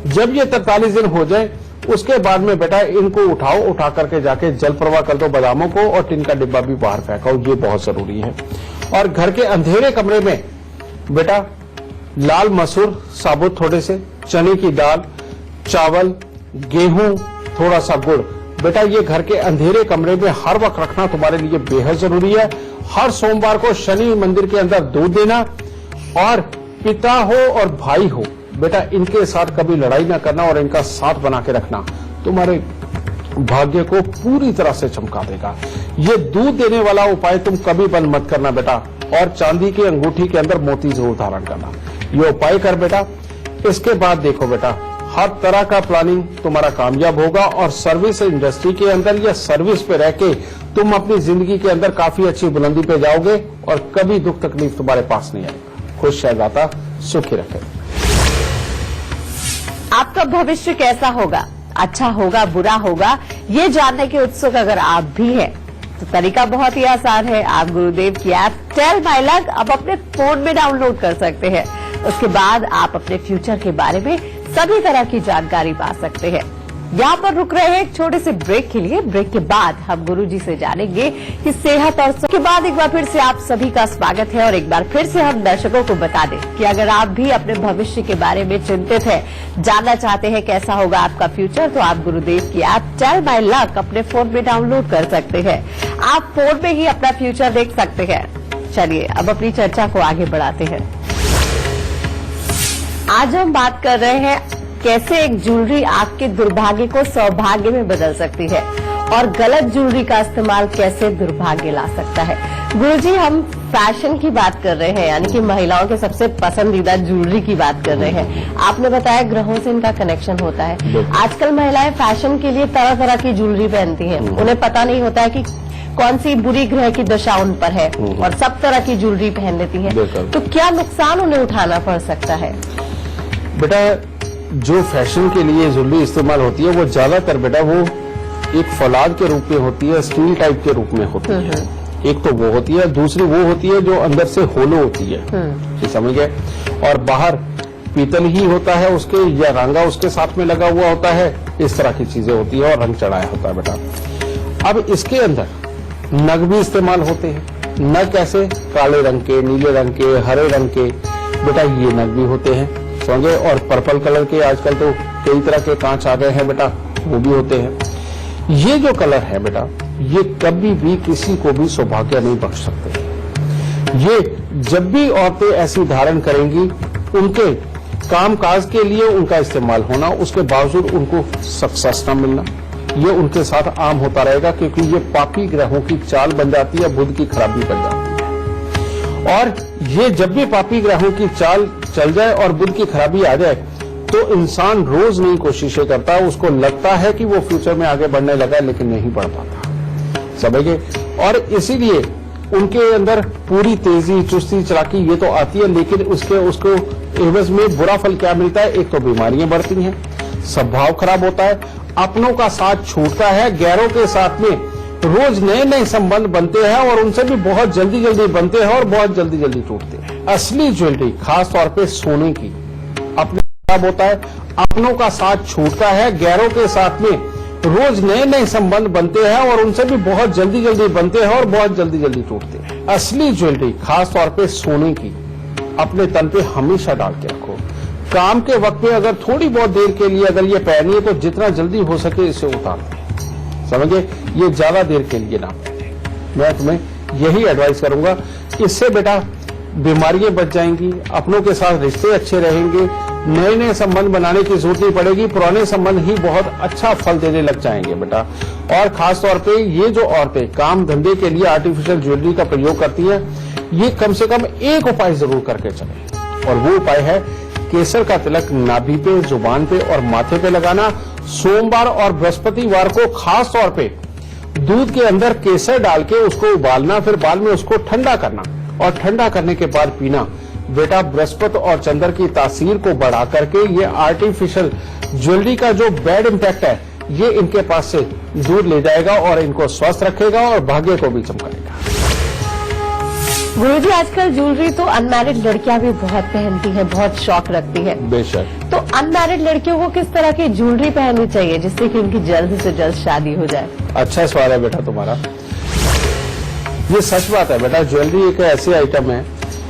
Speaker 2: जब ये 43 दिन हो जाए उसके बाद में बेटा इनको उठाओ, उठा करके जाके जल प्रवाह कर दो बादामों को और टीन का डिब्बा भी बाहर फेंकाओ, ये बहुत जरूरी है। और घर के अंधेरे कमरे में बेटा लाल मसूर साबुत थोड़े से, चने की दाल, चावल, गेहूं, थोड़ा सा गुड़, बेटा ये घर के अंधेरे कमरे में हर वक्त रखना तुम्हारे लिए बेहद जरूरी है। हर सोमवार को शनि मंदिर के अंदर दूध देना और पिता हो और भाई हो बेटा इनके साथ कभी लड़ाई ना करना और इनका साथ बना के रखना तुम्हारे भाग्य को पूरी तरह से चमका देगा। ये दूध देने वाला उपाय तुम कभी बंद मत करना बेटा। और चांदी की अंगूठी के अंदर मोती जरूर धारण करना, ये उपाय कर बेटा। इसके बाद देखो बेटा, हर तरह का प्लानिंग तुम्हारा कामयाब होगा और सर्विस इंडस्ट्री के अंदर या सर्विस पे रह के तुम अपनी जिंदगी के अंदर काफी अच्छी बुलंदी पे जाओगे और कभी दुख तकलीफ तुम्हारे पास नहीं आएगा। खुश शहजादा सुखी रखे।
Speaker 1: आपका भविष्य कैसा होगा, अच्छा होगा, बुरा होगा, ये जानने के उत्सुक अगर आप भी हैं तो तरीका बहुत ही आसान है। आप गुरुदेव की ऐप टेल माय लक अब अपने फोन में डाउनलोड कर सकते हैं। उसके बाद आप अपने फ्यूचर के बारे में सभी तरह की जानकारी पा सकते हैं। यहाँ पर रुक रहे हैं एक छोटे से ब्रेक के लिए। ब्रेक के बाद हम गुरुजी से जानेंगे कि सेहत और के बाद एक बार फिर से आप सभी का स्वागत है। और एक बार फिर से हम दर्शकों को बता दें कि अगर आप भी अपने भविष्य के बारे में चिंतित हैं, जानना चाहते हैं कैसा होगा आपका फ्यूचर, तो आप गुरुदेव की ऐप टेल माय लक अपने फोन में डाउनलोड कर सकते हैं। आप फोन में ही अपना फ्यूचर देख सकते हैं। चलिए अब अपनी चर्चा को आगे बढ़ाते हैं। आज हम बात कर रहे हैं कैसे एक ज्वेलरी आपके दुर्भाग्य को सौभाग्य में बदल सकती है और गलत ज्वेलरी का इस्तेमाल कैसे दुर्भाग्य ला सकता है। गुरुजी, हम फैशन की बात कर रहे हैं, यानी कि महिलाओं के सबसे पसंदीदा ज्वेलरी की बात कर रहे हैं। आपने बताया ग्रहों से इनका कनेक्शन होता है। आजकल महिलाएं फैशन के लिए तरह तरह की ज्वेलरी पहनती हैं। उन्हें पता नहीं होता है कि कौन सी बुरी ग्रह की दशा उन पर है और सब तरह की ज्वेलरी पहन लेती हैं। तो क्या नुकसान उन्हें उठाना पड़ सकता है?
Speaker 2: बेटा, जो फैशन के लिए ज्वेलरी इस्तेमाल होती है वो ज्यादातर बेटा वो एक फौलाद के रूप में होती है, स्टील टाइप के रूप में होती है। एक तो वो होती है, दूसरी वो होती है जो अंदर से होलो होती है, ये समझ गए, और बाहर पीतल ही होता है उसके, या रंगा उसके साथ में लगा हुआ होता है, इस तरह की चीजें होती है, और रंग चढ़ाया होता है बेटा। अब इसके अंदर नग भी इस्तेमाल होते हैं। नग कैसे? काले रंग के, नीले रंग के, हरे रंग के, बेटा ये नग भी होते हैं, समझे। और पर्पल कलर के आजकल तो कई तरह के कांच आ गए हैं बेटा, वो भी होते हैं। ये जो कलर है बेटा, ये कभी भी किसी को भी सौभाग्य नहीं बख्श सकते। ये जब भी औरतें ऐसी धारण करेंगी, उनके कामकाज के लिए उनका इस्तेमाल होना, उसके बावजूद उनको सक्सेस न मिलना, ये उनके साथ आम होता रहेगा, क्योंकि ये पापी ग्रहों की चाल बन जाती है, बुध की खराबी बन जाती है। और ये जब भी पापी ग्रहों की चाल चल जाए और बुध की खराबी आ जाए, तो इंसान रोज नई कोशिशें करता है, उसको लगता है कि वो फ्यूचर में आगे बढ़ने लगा, लेकिन नहीं बढ़ पाता, समझे। और इसीलिए उनके अंदर पूरी तेजी, चुस्ती, चलाकी ये तो आती है, लेकिन उसको एवज में बुरा फल क्या मिलता है? एक तो बीमारियां बढ़ती हैं, स्वभाव खराब होता है, अपनों का साथ छूटता है, गैरों के साथ में रोज नए नए संबंध बनते हैं, और उनसे भी बहुत जल्दी जल्दी बनते हैं और बहुत जल्दी जल्दी टूटते हैं। असली ज्वेलरी खास तौर पे सोने की अपने खराब होता है, अपनों का साथ छूटता है, गैरों के साथ में रोज नए नए संबंध बनते हैं, और उनसे भी बहुत जल्दी जल्दी बनते हैं और बहुत जल्दी जल्दी टूटते हैं। असली ज्वेलरी खास तौर पे सोने की अपने तन पे हमेशा डाल के रखो। काम के वक्त में अगर थोड़ी बहुत देर के लिए अगर ये पहनी है, तो जितना जल्दी हो सके इसे उतार दें, समझे। ये ज्यादा देर के लिए ना पहने। मैं तुम्हें यही एडवाइस करूंगा। इससे बेटा बीमारियां बच जाएंगी, अपनों के साथ रिश्ते अच्छे रहेंगे, नए नए संबंध बनाने की जरूरत नहीं पड़ेगी, पुराने संबंध ही बहुत अच्छा फल देने लग जाएंगे बेटा। और खास तौर पे ये जो औरतें काम धंधे के लिए आर्टिफिशियल ज्वेलरी का प्रयोग करती हैं, ये कम से कम एक उपाय जरूर करके चले, और वो उपाय है केसर का तिलक नाभि पे, जुबान पे और माथे पे लगाना। सोमवार और बृहस्पतिवार को खास तौर पे दूध के अंदर केसर डाल के उसको उबालना, फिर बाद में उसको ठंडा करना, और ठंडा करने के बाद पीना। बेटा बृहस्पति और चंद्र की तासीर को बढ़ा करके ये आर्टिफिशियल ज्वेलरी का जो बैड इंपैक्ट है, ये इनके पास से दूर ले जाएगा और इनको स्वस्थ रखेगा और भाग्य को भी चमकाएगा।
Speaker 1: गुरुजी, आजकल ज्वेलरी तो अनमैरिड लड़कियां भी बहुत पहनती हैं, बहुत शौक रखती हैं।
Speaker 2: बेशक।
Speaker 1: तो अनमैरिड लड़कियों को किस तरह की ज्वेलरी पहननी चाहिए जिससे कि उनकी जल्द से जल्द शादी हो जाए?
Speaker 2: अच्छा सवाल है बेटा तुम्हारा। ये सच बात है बेटा, ज्वेलरी एक ऐसी आइटम है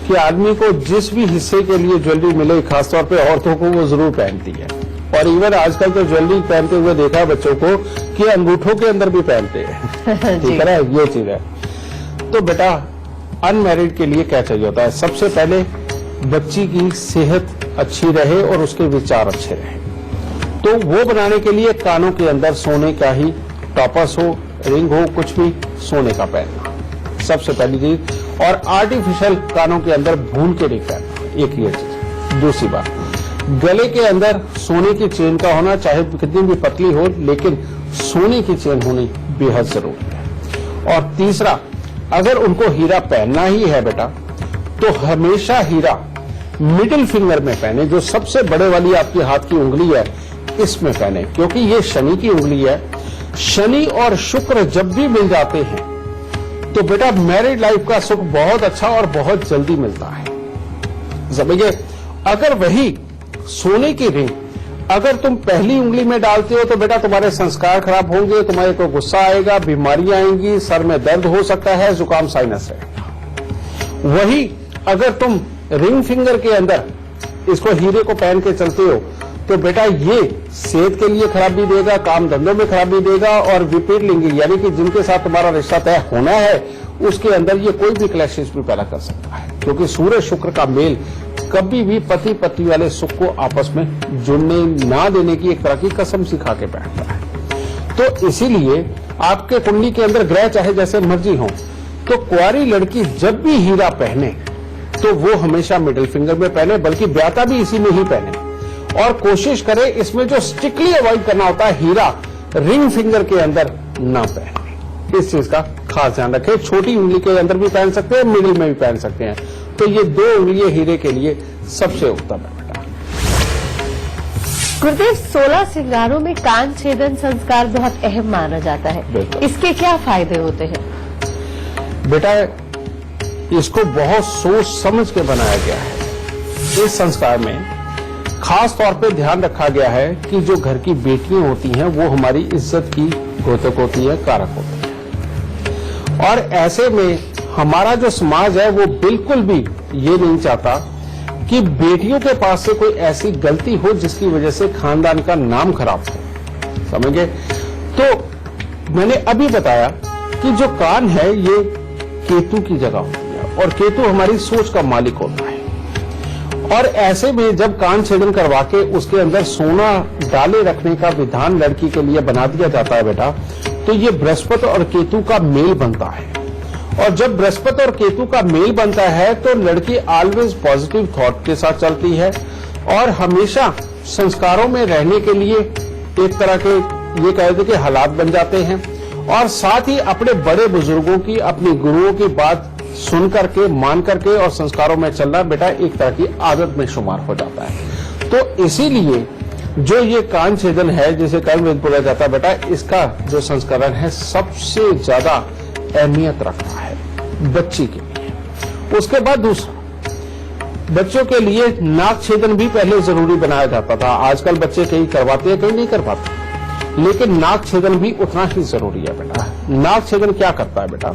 Speaker 2: कि आदमी को जिस भी हिस्से के लिए ज्वेलरी मिले, खासतौर पे औरतों को, वो जरूर पहनती है। और इवन आजकल तो ज्वेलरी पहनते हुए देखा है बच्चों को कि अंगूठों के अंदर भी पहनते हैं। ठीक है ना, ये चीज है। तो बेटा अनमैरिड के लिए क्या चाहिए होता है? सबसे पहले बच्ची की सेहत अच्छी रहे और उसके विचार अच्छे रहे, तो वो बनाने के लिए कानों के अंदर सोने का ही टॉपस हो, रिंग हो, कुछ भी सोने का पहनना सबसे पहली चीज। और आर्टिफिशियल कानों के अंदर भून के नहीं पहनना, एक ये चीज। दूसरी बात, गले के अंदर सोने की चेन का होना, चाहे कितनी भी पतली हो, लेकिन सोने की चेन होनी बेहद जरूरी है। और तीसरा, अगर उनको हीरा पहनना ही है बेटा, तो हमेशा हीरा मिडिल फिंगर में पहने, जो सबसे बड़े वाली आपकी हाथ की उंगली है, इसमें पहने, क्योंकि ये शनि की उंगली है। शनि और शुक्र जब भी मिल जाते हैं, तो बेटा मैरिड लाइफ का सुख बहुत अच्छा और बहुत जल्दी मिलता है, समझिए। अगर वही सोने की रिंग अगर तुम पहली उंगली में डालते हो, तो बेटा तुम्हारे संस्कार खराब होंगे, तुम्हारे को गुस्सा आएगा, बीमारियां आएंगी, सर में दर्द हो सकता है, जुकाम साइनस रहेगा। वही अगर तुम रिंग फिंगर के अंदर इसको हीरे को पहन के चलते हो, तो बेटा ये सेहत के लिए खराबी देगा, काम धंधों में खराबी देगा, और विपरीत लिंगी यानी कि जिनके साथ तुम्हारा रिश्ता तय होना है, उसके अंदर ये कोई भी क्लैशेस भी पैदा कर सकता है, क्योंकि सूर्य शुक्र का मेल कभी भी पति पत्नी वाले सुख को आपस में जुड़ने ना देने की एक तरह की कसम सिखा के बैठता है। तो इसीलिए आपके कुंडली के अंदर ग्रह चाहे जैसे मर्जी हो, तो कुंवारी लड़की जब भी हीरा पहने, तो वो हमेशा मिडिल फिंगर में पहने, बल्कि ब्याता भी इसी में ही पहने। और कोशिश करे इसमें जो स्ट्रिक्टली अवॉइड करना होता है, हीरा रिंग फिंगर के अंदर ना पहने। इस चीज का खास ध्यान रखें। छोटी उंगली के अंदर भी पहन सकते हैं, मिडिल में भी पहन सकते हैं, तो ये 2 उंगलियां हीरे के लिए सबसे उत्तम है बेटा।
Speaker 1: गुरुदेव, 16 श्रृंगारों में कान छेदन संस्कार बहुत अहम माना जाता है,
Speaker 2: बिल्कुल।
Speaker 1: इसके क्या फायदे होते हैं?
Speaker 2: बेटा इसको बहुत सोच समझ के बनाया गया है। इस संस्कार में खास तौर पे ध्यान रखा गया है कि जो घर की बेटियां होती हैं वो हमारी इज्जत की द्योतक होती है, कारक होती है। और ऐसे में हमारा जो समाज है वो बिल्कुल भी ये नहीं चाहता कि बेटियों के पास से कोई ऐसी गलती हो जिसकी वजह से खानदान का नाम खराब हो। समझ गए? तो मैंने अभी बताया कि जो कान है ये केतु की जगह होती है और केतु हमारी सोच का मालिक होता है। और ऐसे में जब कान छेदन करवा के उसके अंदर सोना डाले रखने का विधान लड़की के लिए बना दिया जाता है बेटा, तो ये बृहस्पति और केतु का मेल बनता है। और जब बृहस्पति और केतु का मेल बनता है तो लड़की ऑलवेज पॉजिटिव थॉट के साथ चलती है और हमेशा संस्कारों में रहने के लिए एक तरह के ये कह दे कि हालात बन जाते हैं। और साथ ही अपने बड़े बुजुर्गों की, अपने गुरुओं की बात सुन करके, मान करके और संस्कारों में चलना बेटा एक तरह की आदत में शुमार हो जाता है। तो इसीलिए जो ये कान छेदन है जिसे कर्मवेद बोला जाता है बेटा, इसका जो संस्करण है सबसे ज्यादा अहमियत रखता है बच्ची के लिए। उसके बाद दूसरा, बच्चों के लिए नाक छेदन भी पहले जरूरी बनाया जाता था। आजकल बच्चे कहीं करवाते हैं, कहीं नहीं करवाते, लेकिन नाक छेदन भी उतना ही जरूरी है बेटा। नाक छेदन क्या करता है बेटा?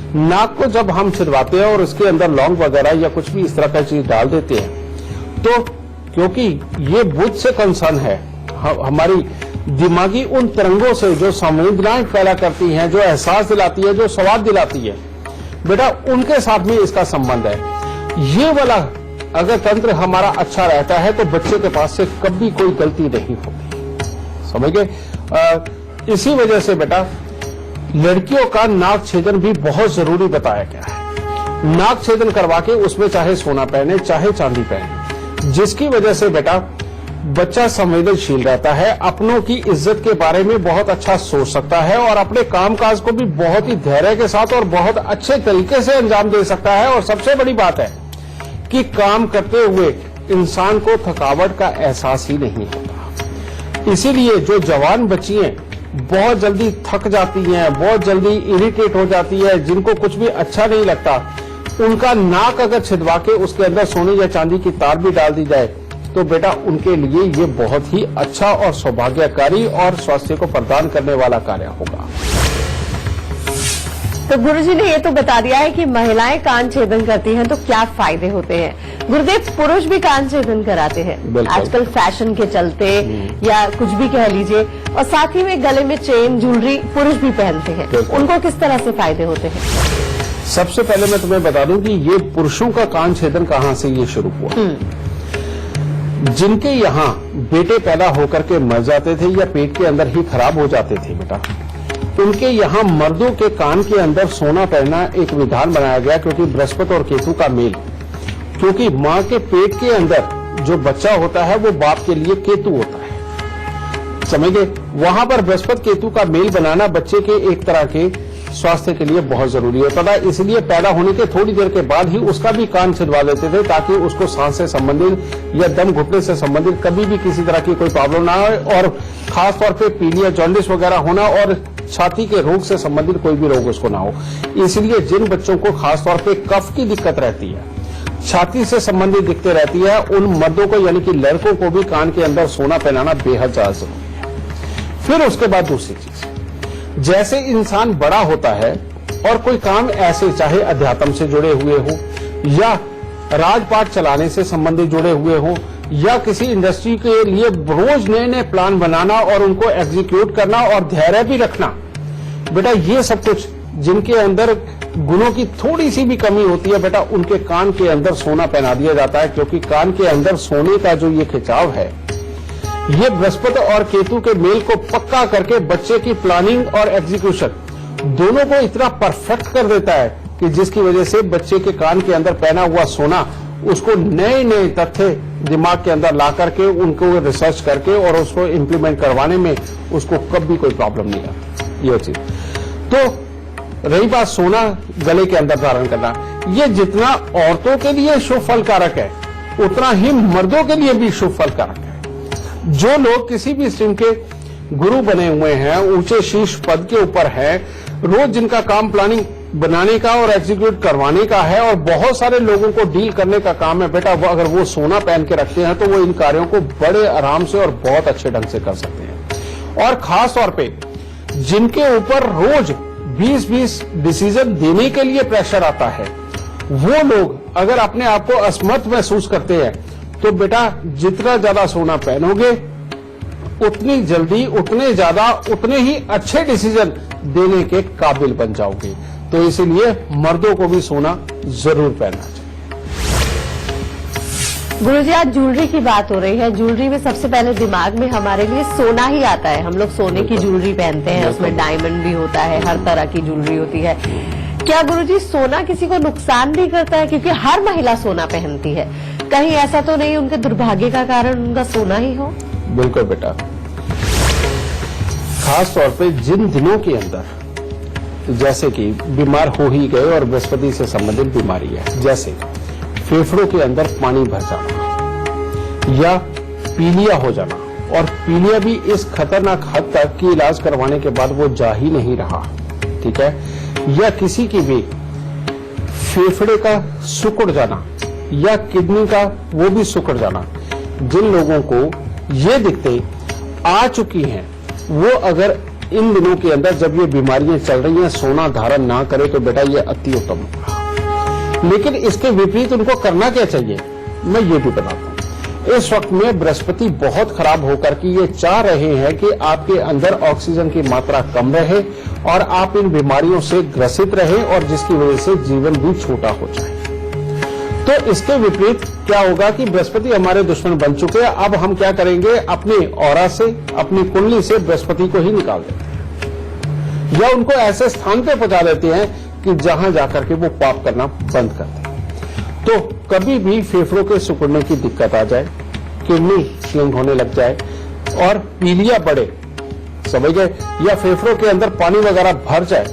Speaker 2: नाक को जब हम छिदवाते हैं और उसके अंदर लौंग वगैरह या कुछ भी इस तरह का चीज डाल देते हैं, तो क्योंकि ये बुद्ध से कंसर्न है, हमारी दिमागी उन तरंगों से जो संवेदनाएं पैदा करती हैं, जो एहसास दिलाती है, जो स्वाद दिलाती है बेटा, उनके साथ में इसका संबंध है। ये वाला अगर तंत्र हमारा अच्छा रहता है तो बच्चे के पास से कभी कोई गलती नहीं होती। समझ गए? इसी वजह से बेटा लड़कियों का नाक छेदन भी बहुत जरूरी बताया गया है। नाक छेदन करवा के उसमें चाहे सोना पहने चाहे चांदी पहने, जिसकी वजह से बेटा बच्चा संवेदनशील रहता है, अपनों की इज्जत के बारे में बहुत अच्छा सोच सकता है और अपने कामकाज को भी बहुत ही धैर्य के साथ और बहुत अच्छे तरीके से अंजाम दे सकता है। और सबसे बड़ी बात है कि काम करते हुए इंसान को थकावट का एहसास ही नहीं होता। इसीलिए जो जवान बच्चियां बहुत जल्दी थक जाती हैं, बहुत जल्दी इरिटेट हो जाती है, जिनको कुछ भी अच्छा नहीं लगता, उनका नाक अगर छिदवा के उसके अंदर सोने या चांदी की तार भी डाल दी जाए तो बेटा उनके लिए ये बहुत ही अच्छा और सौभाग्यकारी और स्वास्थ्य को प्रदान करने वाला कार्य होगा।
Speaker 1: तो गुरुजी ने ये तो बता दिया है कि महिलाएं कान छेदन करती हैं तो क्या फायदे होते हैं। गुरुदेव, पुरुष भी कान छेदन कराते हैं आजकल फैशन के चलते या कुछ भी कह लीजिए, और साथ ही में गले में चेन ज्वेलरी पुरुष भी पहनते हैं, उनको किस तरह से फायदे होते हैं?
Speaker 2: सबसे पहले मैं तुम्हें बता दूं कि ये पुरुषों का कान छेदन कहां से ये शुरू हुआ। जिनके यहाँ बेटे पैदा होकर के मर जाते थे या पेट के अंदर ही खराब हो जाते थे बेटा, उनके यहाँ मर्दों के कान के अंदर सोना पहनना एक विधान बनाया गया, क्योंकि बृहस्पति और केतु का मेल, क्योंकि माँ के पेट के अंदर जो बच्चा होता है वो बाप के लिए केतु होता है। समझ गए? वहां पर बृहस्पति केतु का मेल बनाना बच्चे के एक तरह के स्वास्थ्य के लिए बहुत जरूरी होता था। इसलिए पैदा होने के थोड़ी देर के बाद ही उसका भी कान छिदवा देते थे, ताकि उसको सांस से संबंधित या दम घुटने से संबंधित कभी भी किसी तरह की कोई प्रॉब्लम ना हो, और खासतौर पे पीलिया, जॉन्डिस वगैरह होना और छाती के रोग से संबंधित कोई भी रोग उसको ना हो। इसलिए जिन बच्चों को खासतौर पे कफ की दिक्कत रहती है, छाती से संबंधित दिक्कतें रहती है, उन मर्दों को यानी कि लड़कों को भी कान के अंदर सोना पहनाना बेहद ज्यादा जरूरी है। फिर उसके बाद दूसरी चीज, जैसे इंसान बड़ा होता है और कोई काम ऐसे चाहे अध्यात्म से जुड़े हुए हो या राजपाट चलाने से संबंधित जुड़े हुए हो या किसी इंडस्ट्री के लिए रोज नए नए प्लान बनाना और उनको एग्जीक्यूट करना और धैर्य भी रखना, बेटा ये सब कुछ जिनके अंदर गुणों की थोड़ी सी भी कमी होती है बेटा, उनके कान के अंदर सोना पहना दिया जाता है। क्योंकि कान के अंदर सोने का जो ये खिंचाव है, ये बृहस्पति और केतु के मेल को पक्का करके बच्चे की प्लानिंग और एग्जीक्यूशन दोनों को इतना परफेक्ट कर देता है कि जिसकी वजह से बच्चे के कान के अंदर पहना हुआ सोना उसको नए नए तथ्य दिमाग के अंदर ला करके उनको रिसर्च करके और उसको इम्प्लीमेंट करवाने में उसको कभी कोई प्रॉब्लम नहीं आती। ये चीज तो रही बात सोना गले के अंदर धारण करना, ये जितना औरतों के लिए शुभ फलकारक है उतना ही मर्दों के लिए भी शुभ फलकारक है। जो लोग किसी भी स्ट्रीम के गुरु बने हुए हैं, ऊंचे शीर्ष पद के ऊपर हैं, रोज जिनका काम प्लानिंग बनाने का और एग्जीक्यूट करवाने का है और बहुत सारे लोगों को डील करने का काम है बेटा। अगर वो सोना पहन के रखते हैं तो वो इन कार्यों को बड़े आराम से और बहुत अच्छे ढंग से कर सकते हैं। और खास तौर पे जिनके ऊपर रोज 20-20 डिसीजन देने के लिए प्रेशर आता है, वो लोग अगर अपने आप को असमर्थ महसूस करते हैं तो बेटा जितना ज्यादा सोना पहनोगे उतनी जल्दी, उतने ज्यादा, उतने ही अच्छे डिसीजन देने के काबिल बन जाओगे। तो इसीलिए मर्दों को भी सोना जरूर पहनना चाहिए।
Speaker 1: गुरुजी, आज ज्वेलरी की बात हो रही है। ज्वेलरी में सबसे पहले दिमाग में हमारे लिए सोना ही आता है। हम लोग सोने की ज्वेलरी पहनते हैं, उसमें डायमंड भी होता है, हर तरह की ज्वेलरी होती है। क्या गुरुजी सोना किसी को नुकसान भी करता है? क्योंकि हर महिला सोना पहनती है, कहीं ऐसा तो नहीं उनके दुर्भाग्य का कारण उनका सोना ही हो?
Speaker 2: बिल्कुल बेटा, खास तौर पे जिन दिनों के अंदर जैसे कि बीमार हो ही गए और बृहस्पति से संबंधित बीमारी है, जैसे फेफड़ों के अंदर पानी भर जाना या पीलिया हो जाना, और पीलिया भी इस खतरनाक हद तक कि इलाज करवाने के बाद वो जा ही नहीं रहा, ठीक है, या किसी की भी फेफड़े का सिकुड़ जाना या किडनी का वो भी सिकुड़ जाना, जिन लोगों को ये दिक्कतें आ चुकी हैं वो अगर इन दिनों के अंदर जब ये बीमारियां चल रही हैं सोना धारण ना करे तो बेटा ये अति उत्तम होगा। लेकिन इसके विपरीत उनको करना क्या चाहिए, मैं ये भी बताता हूं। इस वक्त में बृहस्पति बहुत खराब होकर के ये चाह रहे हैं कि आपके अंदर ऑक्सीजन की मात्रा कम रहे और आप इन बीमारियों से ग्रसित रहे और जिसकी वजह से जीवन भी छोटा हो जाए। तो इसके विपरीत क्या होगा कि बृहस्पति हमारे दुश्मन बन चुके हैं। अब हम क्या करेंगे, अपने ऑरा से, अपनी कुंडली से बृहस्पति को ही निकाल देते हैं या उनको ऐसे स्थान पे पहुंचा देते हैं कि जहां जाकर के वो पाप करना बंद कर दें। तो कभी भी फेफड़ों के सिकुड़ने की दिक्कत आ जाए, किडनी स्लिंग होने लग जाए और पीलिया बढ़े, समझ गए, या फेफड़ों के अंदर पानी वगैरह भर जाए,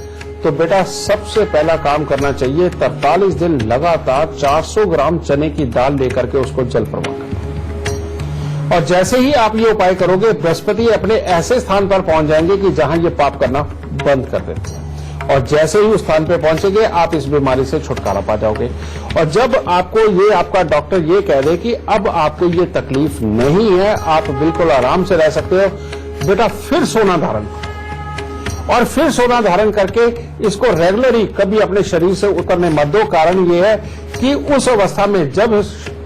Speaker 2: तो बेटा सबसे पहला काम करना चाहिए 43 दिन लगातार 400 ग्राम चने की दाल लेकर के उसको जल प्रवाह करना। और जैसे ही आप ये उपाय करोगे बृहस्पति अपने ऐसे स्थान पर पहुंच जाएंगे कि जहां ये पाप करना बंद कर देते हैं, और जैसे ही उस स्थान पर पहुंचेंगे आप इस बीमारी से छुटकारा पा जाओगे। और जब आपको ये आपका डॉक्टर ये कह दे कि अब आपको ये तकलीफ नहीं है, आप बिल्कुल आराम से रह सकते हो, बेटा फिर सोना धारण करो और फिर सोना धारण करके इसको रेगुलरली कभी अपने शरीर से उतरने मत दो। कारण ये है कि उस अवस्था में जब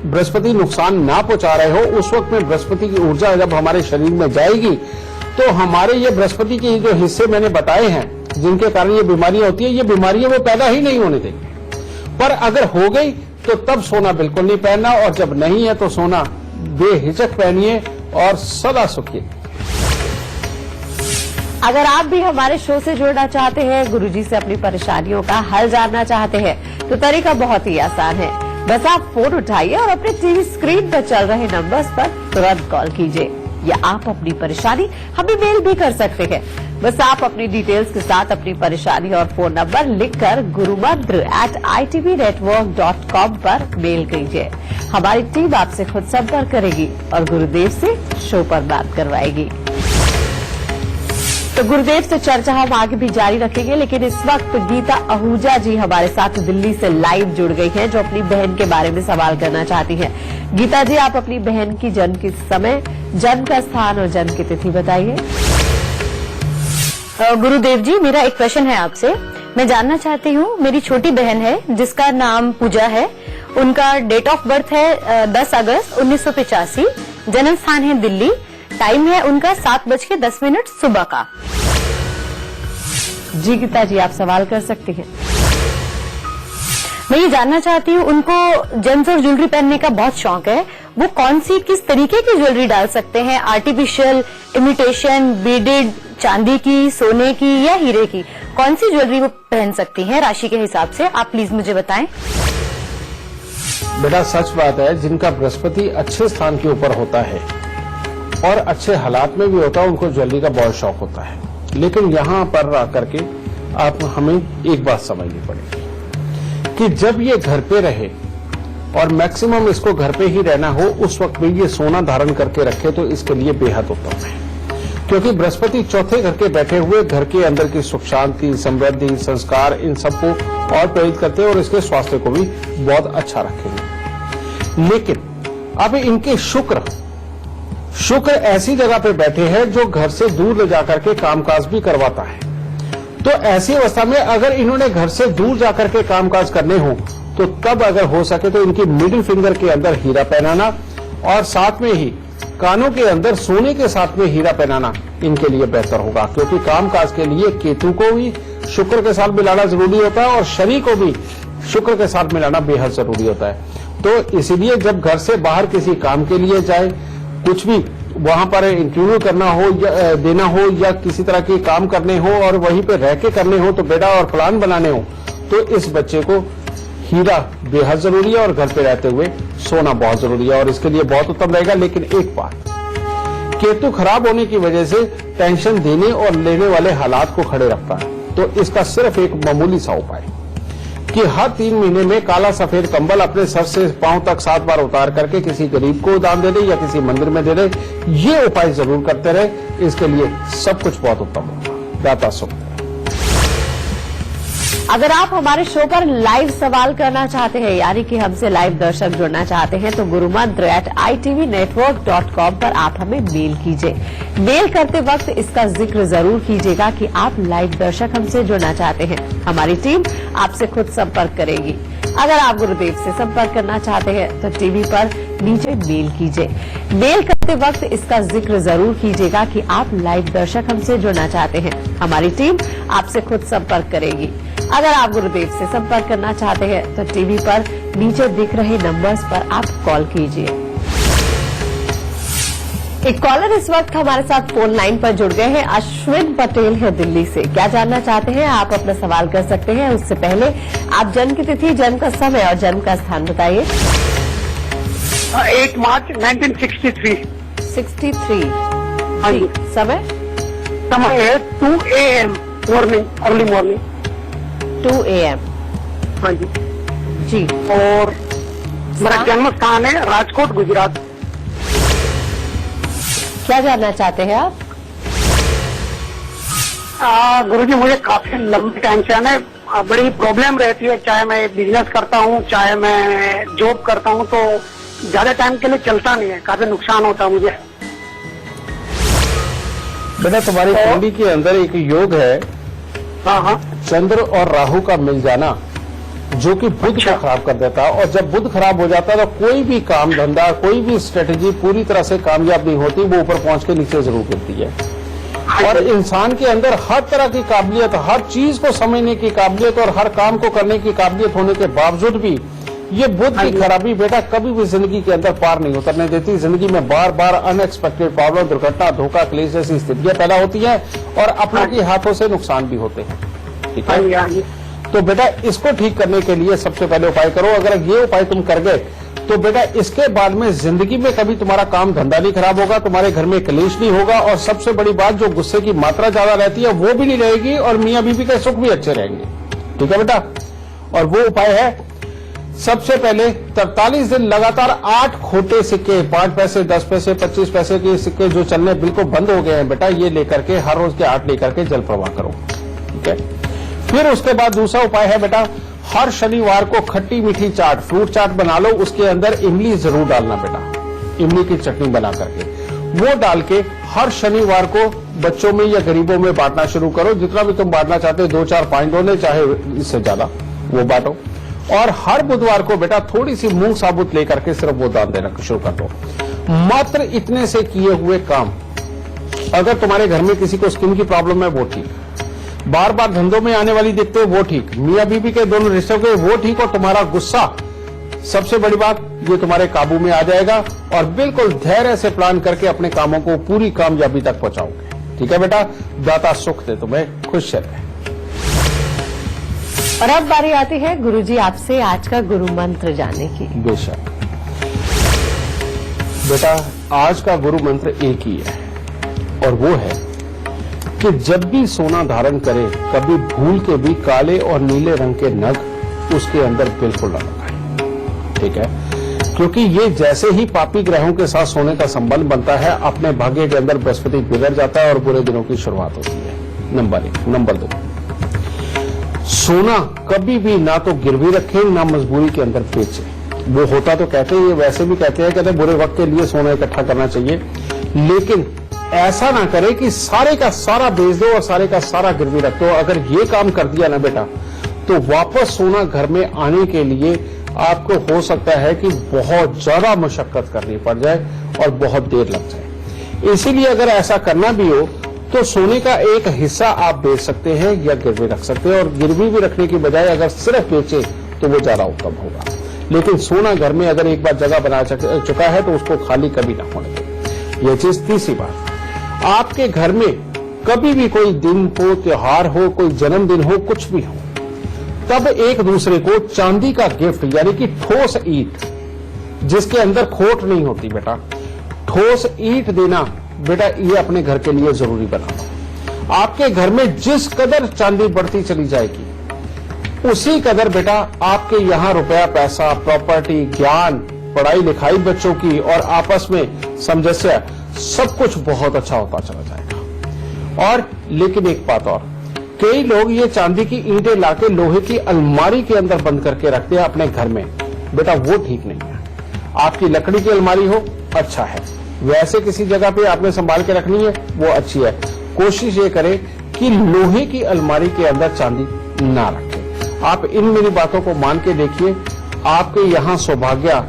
Speaker 2: बृहस्पति नुकसान ना पहुंचा रहे हो, उस वक्त में बृहस्पति की ऊर्जा जब हमारे शरीर में जाएगी तो हमारे ये बृहस्पति के जो हिस्से मैंने बताए हैं जिनके कारण ये बीमारियां होती है, ये बीमारियां वो पैदा ही नहीं होने देंगी। पर अगर हो गई तो तब सोना बिल्कुल नहीं पहनना, और जब नहीं है तो सोना बेहिचक पहनिए और सदा सुखी।
Speaker 1: अगर आप भी हमारे शो से जुड़ना चाहते हैं, गुरुजी से अपनी परेशानियों का हल जानना चाहते हैं, तो तरीका बहुत ही आसान है। बस आप फोन उठाइए और अपने टीवी स्क्रीन पर चल रहे नंबर्स पर तुरंत कॉल कीजिए, या आप अपनी परेशानी हमें मेल भी कर सकते हैं। बस आप अपनी डिटेल्स के साथ अपनी परेशानी और फोन नंबर लिखकर gurumantra@itvnetwork.com पर मेल कीजिए। हमारी टीम आपसे खुद संपर्क करेगी और गुरुदेव से शो पर बात करवाएगी। तो गुरुदेव से चर्चा हम आगे भी जारी रखेंगे, लेकिन इस वक्त गीता आहूजा जी हमारे साथ दिल्ली से लाइव जुड़ गई हैं, जो अपनी बहन के बारे में सवाल करना चाहती हैं। गीता जी, आप अपनी बहन की जन्म के समय, जन्म का स्थान और जन्म की तिथि बताइए।
Speaker 4: गुरुदेव जी, मेरा एक प्रश्न है आपसे। मैं जानना चाहती हूँ, मेरी छोटी बहन है जिसका नाम पूजा है, उनका डेट ऑफ बर्थ है 10 अगस्त 1985, जन्म स्थान है दिल्ली, टाइम है उनका 7:10 सुबह का।
Speaker 1: जी गीता जी, आप सवाल कर सकती हैं।
Speaker 4: मैं ये जानना चाहती हूँ, उनको जेम्स और ज्वेलरी पहनने का बहुत शौक है, वो कौन सी, किस तरीके की ज्वेलरी डाल सकते हैं? आर्टिफिशियल, इमिटेशन, बीडेड, चांदी की, सोने की या हीरे की, कौन सी ज्वेलरी वो पहन सकती हैं राशि के हिसाब से? आप प्लीज मुझे बताएं।
Speaker 2: बेटा सच बात है, जिनका बृहस्पति अच्छे स्थान के ऊपर होता है और अच्छे हालात में भी होता है, उनको ज्वेलरी का बहुत शौक होता है। लेकिन यहाँ पर आकर के आप हमें एक बात समझनी पड़ेगी कि जब ये घर पे रहे और मैक्सिमम इसको घर पे ही रहना हो, उस वक्त में ये सोना धारण करके रखे तो इसके लिए बेहद उत्तम है। क्योंकि बृहस्पति चौथे घर के बैठे हुए घर के अंदर की सुख शांति, समृद्धि, संस्कार, इन सबको और प्रेरित करते हैं और इसके स्वास्थ्य को भी बहुत अच्छा रखेंगे। लेकिन अब इनके शुक्र ऐसी जगह पे बैठे हैं जो घर से दूर ले जाकर के कामकाज भी करवाता है। तो ऐसी अवस्था में अगर इन्होंने घर से दूर जाकर के कामकाज करने हो तो तब अगर हो सके तो इनकी मिडिल फिंगर के अंदर हीरा पहनाना और साथ में ही कानों के अंदर सोने के साथ में हीरा पहनाना इनके लिए बेहतर होगा, क्योंकि कामकाज के लिए केतु को भी शुक्र के साथ मिलाना जरूरी होता है और शनि को भी शुक्र के साथ मिलाना बेहद जरूरी होता है। तो इसीलिए जब घर से बाहर किसी काम के लिए जाए, कुछ भी वहां पर इंटरव्यू करना हो या देना हो या किसी तरह के काम करने हो और वहीं पे रह के करने हो तो बेटा और प्लान बनाने हो तो इस बच्चे को हीरा बेहद जरूरी है और घर पे रहते हुए सोना बहुत जरूरी है और इसके लिए बहुत उत्तम रहेगा। लेकिन एक बात, केतु खराब होने की वजह से टेंशन देने और लेने वाले हालात को खड़े रखता है। तो इसका सिर्फ एक मामूली सा उपाय कि हर 3 महीने में काला सफेद कंबल अपने सर से पांव तक 7 बार उतार करके किसी गरीब को दान दे दे या किसी मंदिर में दे दे, ये उपाय जरूर करते रहे। इसके लिए सब कुछ बहुत उत्तम होगा। दाता सुख।
Speaker 1: अगर आप हमारे शो पर लाइव सवाल करना चाहते हैं, यानी कि हमसे लाइव दर्शक जुड़ना चाहते हैं, तो gurumantra@itvnetwork.com पर आप हमें मेल कीजिए। मेल करते वक्त इसका जिक्र जरूर कीजिएगा कि आप लाइव दर्शक हमसे जुड़ना चाहते हैं। हमारी टीम आपसे खुद संपर्क करेगी। अगर आप गुरुदेव से संपर्क करना चाहते हैं तो टीवी पर नीचे मेल कीजिए। मेल करते वक्त इसका जिक्र जरूर कीजिएगा कि आप लाइव दर्शक हमसे जुड़ना चाहते हैं। हमारी टीम आपसे खुद संपर्क करेगी। अगर आप गुरुदेव से संपर्क करना चाहते हैं तो टीवी पर नीचे दिख रहे नंबर्स पर आप कॉल कीजिए। एक कॉलर इस वक्त हमारे साथ फोन लाइन पर जुड़ गए हैं। अश्विन पटेल है दिल्ली से। क्या जानना चाहते हैं आप अपना सवाल कर सकते हैं। उससे पहले आप जन्म की तिथि, जन्म का समय और जन्म का स्थान बताइए।
Speaker 5: 8 मार्च 1963।
Speaker 1: 63।
Speaker 5: हाँ जी।
Speaker 1: समय
Speaker 5: है 2 AM morning, early morning.
Speaker 1: 2 AM।
Speaker 5: हाँ जी
Speaker 1: जी।
Speaker 5: और मेरा जन्म स्थान है राजकोट, गुजरात।
Speaker 1: क्या जानना चाहते हैं आप?
Speaker 5: गुरुजी मुझे काफी लंबी टेंशन है, बड़ी प्रॉब्लम रहती है। चाहे मैं बिजनेस करता हूँ, चाहे मैं जॉब करता हूँ, तो ज्यादा टाइम के लिए चलता नहीं है, काफी नुकसान होता है मुझे।
Speaker 2: बेटा तुम्हारी कुंडली के अंदर एक योग है,
Speaker 5: हाँ,
Speaker 2: चंद्र और राहु का मिल जाना, जो कि बुध को खराब कर देता है। और जब बुध खराब हो जाता है तो कोई भी काम धंधा, कोई भी स्ट्रेटेजी पूरी तरह से कामयाब नहीं होती, वो ऊपर पहुंच के नीचे जरूर गिरती है। और इंसान के अंदर हर तरह की काबिलियत, हर चीज को समझने की काबिलियत और हर काम को करने की काबिलियत होने के बावजूद भी ये बुध की खराबी बेटा कभी भी जिंदगी के अंदर पार नहीं उतरने देती। जिंदगी में बार बार अनएक्सपेक्टेड प्रॉब्लम, दुर्घटना, धोखा, क्लेश जैसी स्थितियां पैदा होती हैं और अपनों के हाथों से नुकसान भी होते हैं। ठीक है, तो बेटा इसको ठीक करने के लिए सबसे पहले उपाय करो। अगर ये उपाय तुम कर गए तो बेटा इसके बाद में जिंदगी में कभी तुम्हारा काम धंधा नहीं खराब होगा, तुम्हारे घर में क्लेश नहीं होगा और सबसे बड़ी बात, जो गुस्से की मात्रा ज्यादा रहती है वो भी नहीं रहेगी और मियां बीवी के सुख भी अच्छे रहेंगे। ठीक है बेटा, और वो उपाय है, सबसे पहले 43 दिन लगातार 8 खोटे सिक्के, 5 पैसे, 10 पैसे, 25 पैसे के सिक्के जो चलने बिल्कुल बंद हो गए हैं बेटा, ये लेकर के हर रोज के 8 लेकर के जल प्रवाह करो। ठीक है, फिर उसके बाद दूसरा उपाय है बेटा, हर शनिवार को खट्टी मीठी चाट, फ्रूट चाट बना लो, उसके अंदर इमली जरूर डालना बेटा, इमली की चटनी बना करके वो डाल के हर शनिवार को बच्चों में या गरीबों में बांटना शुरू करो। जितना भी तुम बांटना चाहते हो, 2, 4, 5 डोने, चाहे इससे ज्यादा वो बांटो। और हर बुधवार को बेटा थोड़ी सी मूंग साबुत लेकर के सिर्फ वो दान देना शुरू कर दो। मात्र इतने से किए हुए काम, अगर तुम्हारे घर में किसी को स्किन की प्रॉब्लम है वो ठीक, बार बार धंधों में आने वाली दिक्कतें वो ठीक, मियां बीवी के दोनों रिश्तों के वो ठीक, और तुम्हारा गुस्सा, सबसे बड़ी बात, ये तुम्हारे काबू में आ जाएगा और बिल्कुल धैर्य से प्लान करके अपने कामों को पूरी कामयाबी तक पहुंचाओगे। ठीक है बेटा, दाता सुख दे तुम्हें, खुश रहे।
Speaker 1: और अब बारी आती है गुरुजी आपसे आज का गुरु मंत्र जानने की।
Speaker 2: बेशक बेटा, आज का गुरु मंत्र एक ही है और वो है कि जब भी सोना धारण करे, कभी भूल के भी काले और नीले रंग के नग उसके अंदर बिल्कुल न लगाए। ठीक है, क्योंकि ये जैसे ही पापी ग्रहों के साथ सोने का संबंध बनता है, अपने भाग्य के अंदर बृहस्पति बिगड़ जाता है और बुरे दिनों की शुरुआत होती है। नंबर 1। नंबर 2, सोना कभी भी ना तो गिरवी रखें ना मजबूरी के अंदर बेचें। वो होता तो कहते हैं, ये वैसे भी कहते हैं बुरे वक्त के लिए सोना इकट्ठा करना चाहिए, लेकिन ऐसा ना करें कि सारे का सारा बेच दो और सारे का सारा गिरवी रख दो। अगर ये काम कर दिया ना बेटा, तो वापस सोना घर में आने के लिए आपको हो सकता है कि बहुत ज्यादा मशक्कत करनी पड़ जाए और बहुत देर लग जाए। इसीलिए अगर ऐसा करना भी हो तो सोने का एक हिस्सा आप बेच सकते हैं या गिरवी रख सकते हैं, और गिरवी भी रखने की बजाय अगर सिर्फ बेचे तो वो ज्यादा उत्तम होगा। लेकिन सोना घर में अगर एक बार जगह बना चुका है तो उसको खाली कभी ना होने दें। यह चीज। तीसरी बात, आपके घर में कभी भी कोई दिन हो, त्योहार हो, कोई जन्मदिन हो, कुछ भी हो, तब एक दूसरे को चांदी का गिफ्ट यानी कि ठोस ईंट जिसके अंदर खोट नहीं होती बेटा, ठोस ईंट देना बेटा, ये अपने घर के लिए जरूरी बनाओ। आपके घर में जिस कदर चांदी बढ़ती चली जाएगी उसी कदर बेटा आपके यहां रुपया, पैसा, प्रॉपर्टी, ज्ञान, पढ़ाई लिखाई बच्चों की और आपस में सामंजस्य सब कुछ बहुत अच्छा होता चला जाएगा। और लेकिन एक बात और, कई लोग ये चांदी की ईंटें लाके लोहे की अलमारी के अंदर बंद करके रखते हैं अपने घर में। बेटा वो ठीक नहीं है। आपकी लकड़ी की अलमारी हो अच्छा है, वैसे किसी जगह पे आपने संभाल के रखनी है वो अच्छी है। कोशिश ये करें कि लोहे की अलमारी के अंदर चांदी ना रखें। आप इन मेरी बातों को मान के देखिए, आपके यहां सौभाग्य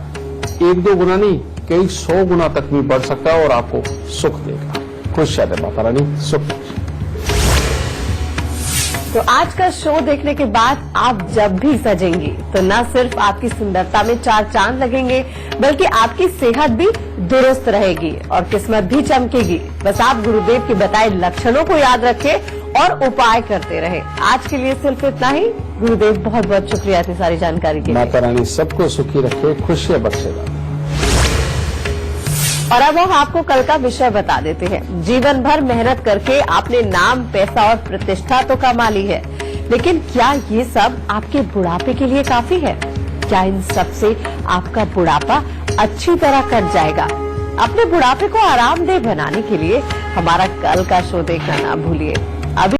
Speaker 2: 1-2 गुना नहीं, कई 100 गुना तक भी बढ़ सकता है और आपको सुख देगा। खुश रहे माता रानी, सुख।
Speaker 1: तो आज का शो देखने के बाद आप जब भी सजेंगी तो न सिर्फ आपकी सुंदरता में 4 चांद लगेंगे, बल्कि आपकी सेहत भी दुरुस्त रहेगी और किस्मत भी चमकेगी। बस आप गुरुदेव के बताए लक्षणों को याद रखें और उपाय करते रहे। आज के लिए सिर्फ इतना ही। गुरुदेव बहुत बहुत शुक्रिया इतनी सारी जानकारी के लिए।
Speaker 2: माता रानी सबको सुखी रखे, खुशियां बख्शेगा।
Speaker 1: और अब हम आपको कल का विषय बता देते हैं। जीवन भर मेहनत करके आपने नाम, पैसा और प्रतिष्ठा तो कमा ली है, लेकिन क्या ये सब आपके बुढ़ापे के लिए काफी है? क्या इन सब से आपका बुढ़ापा अच्छी तरह कट जाएगा? अपने बुढ़ापे को आरामदेह बनाने के लिए हमारा कल का शो देखना ना भूलिए। अभी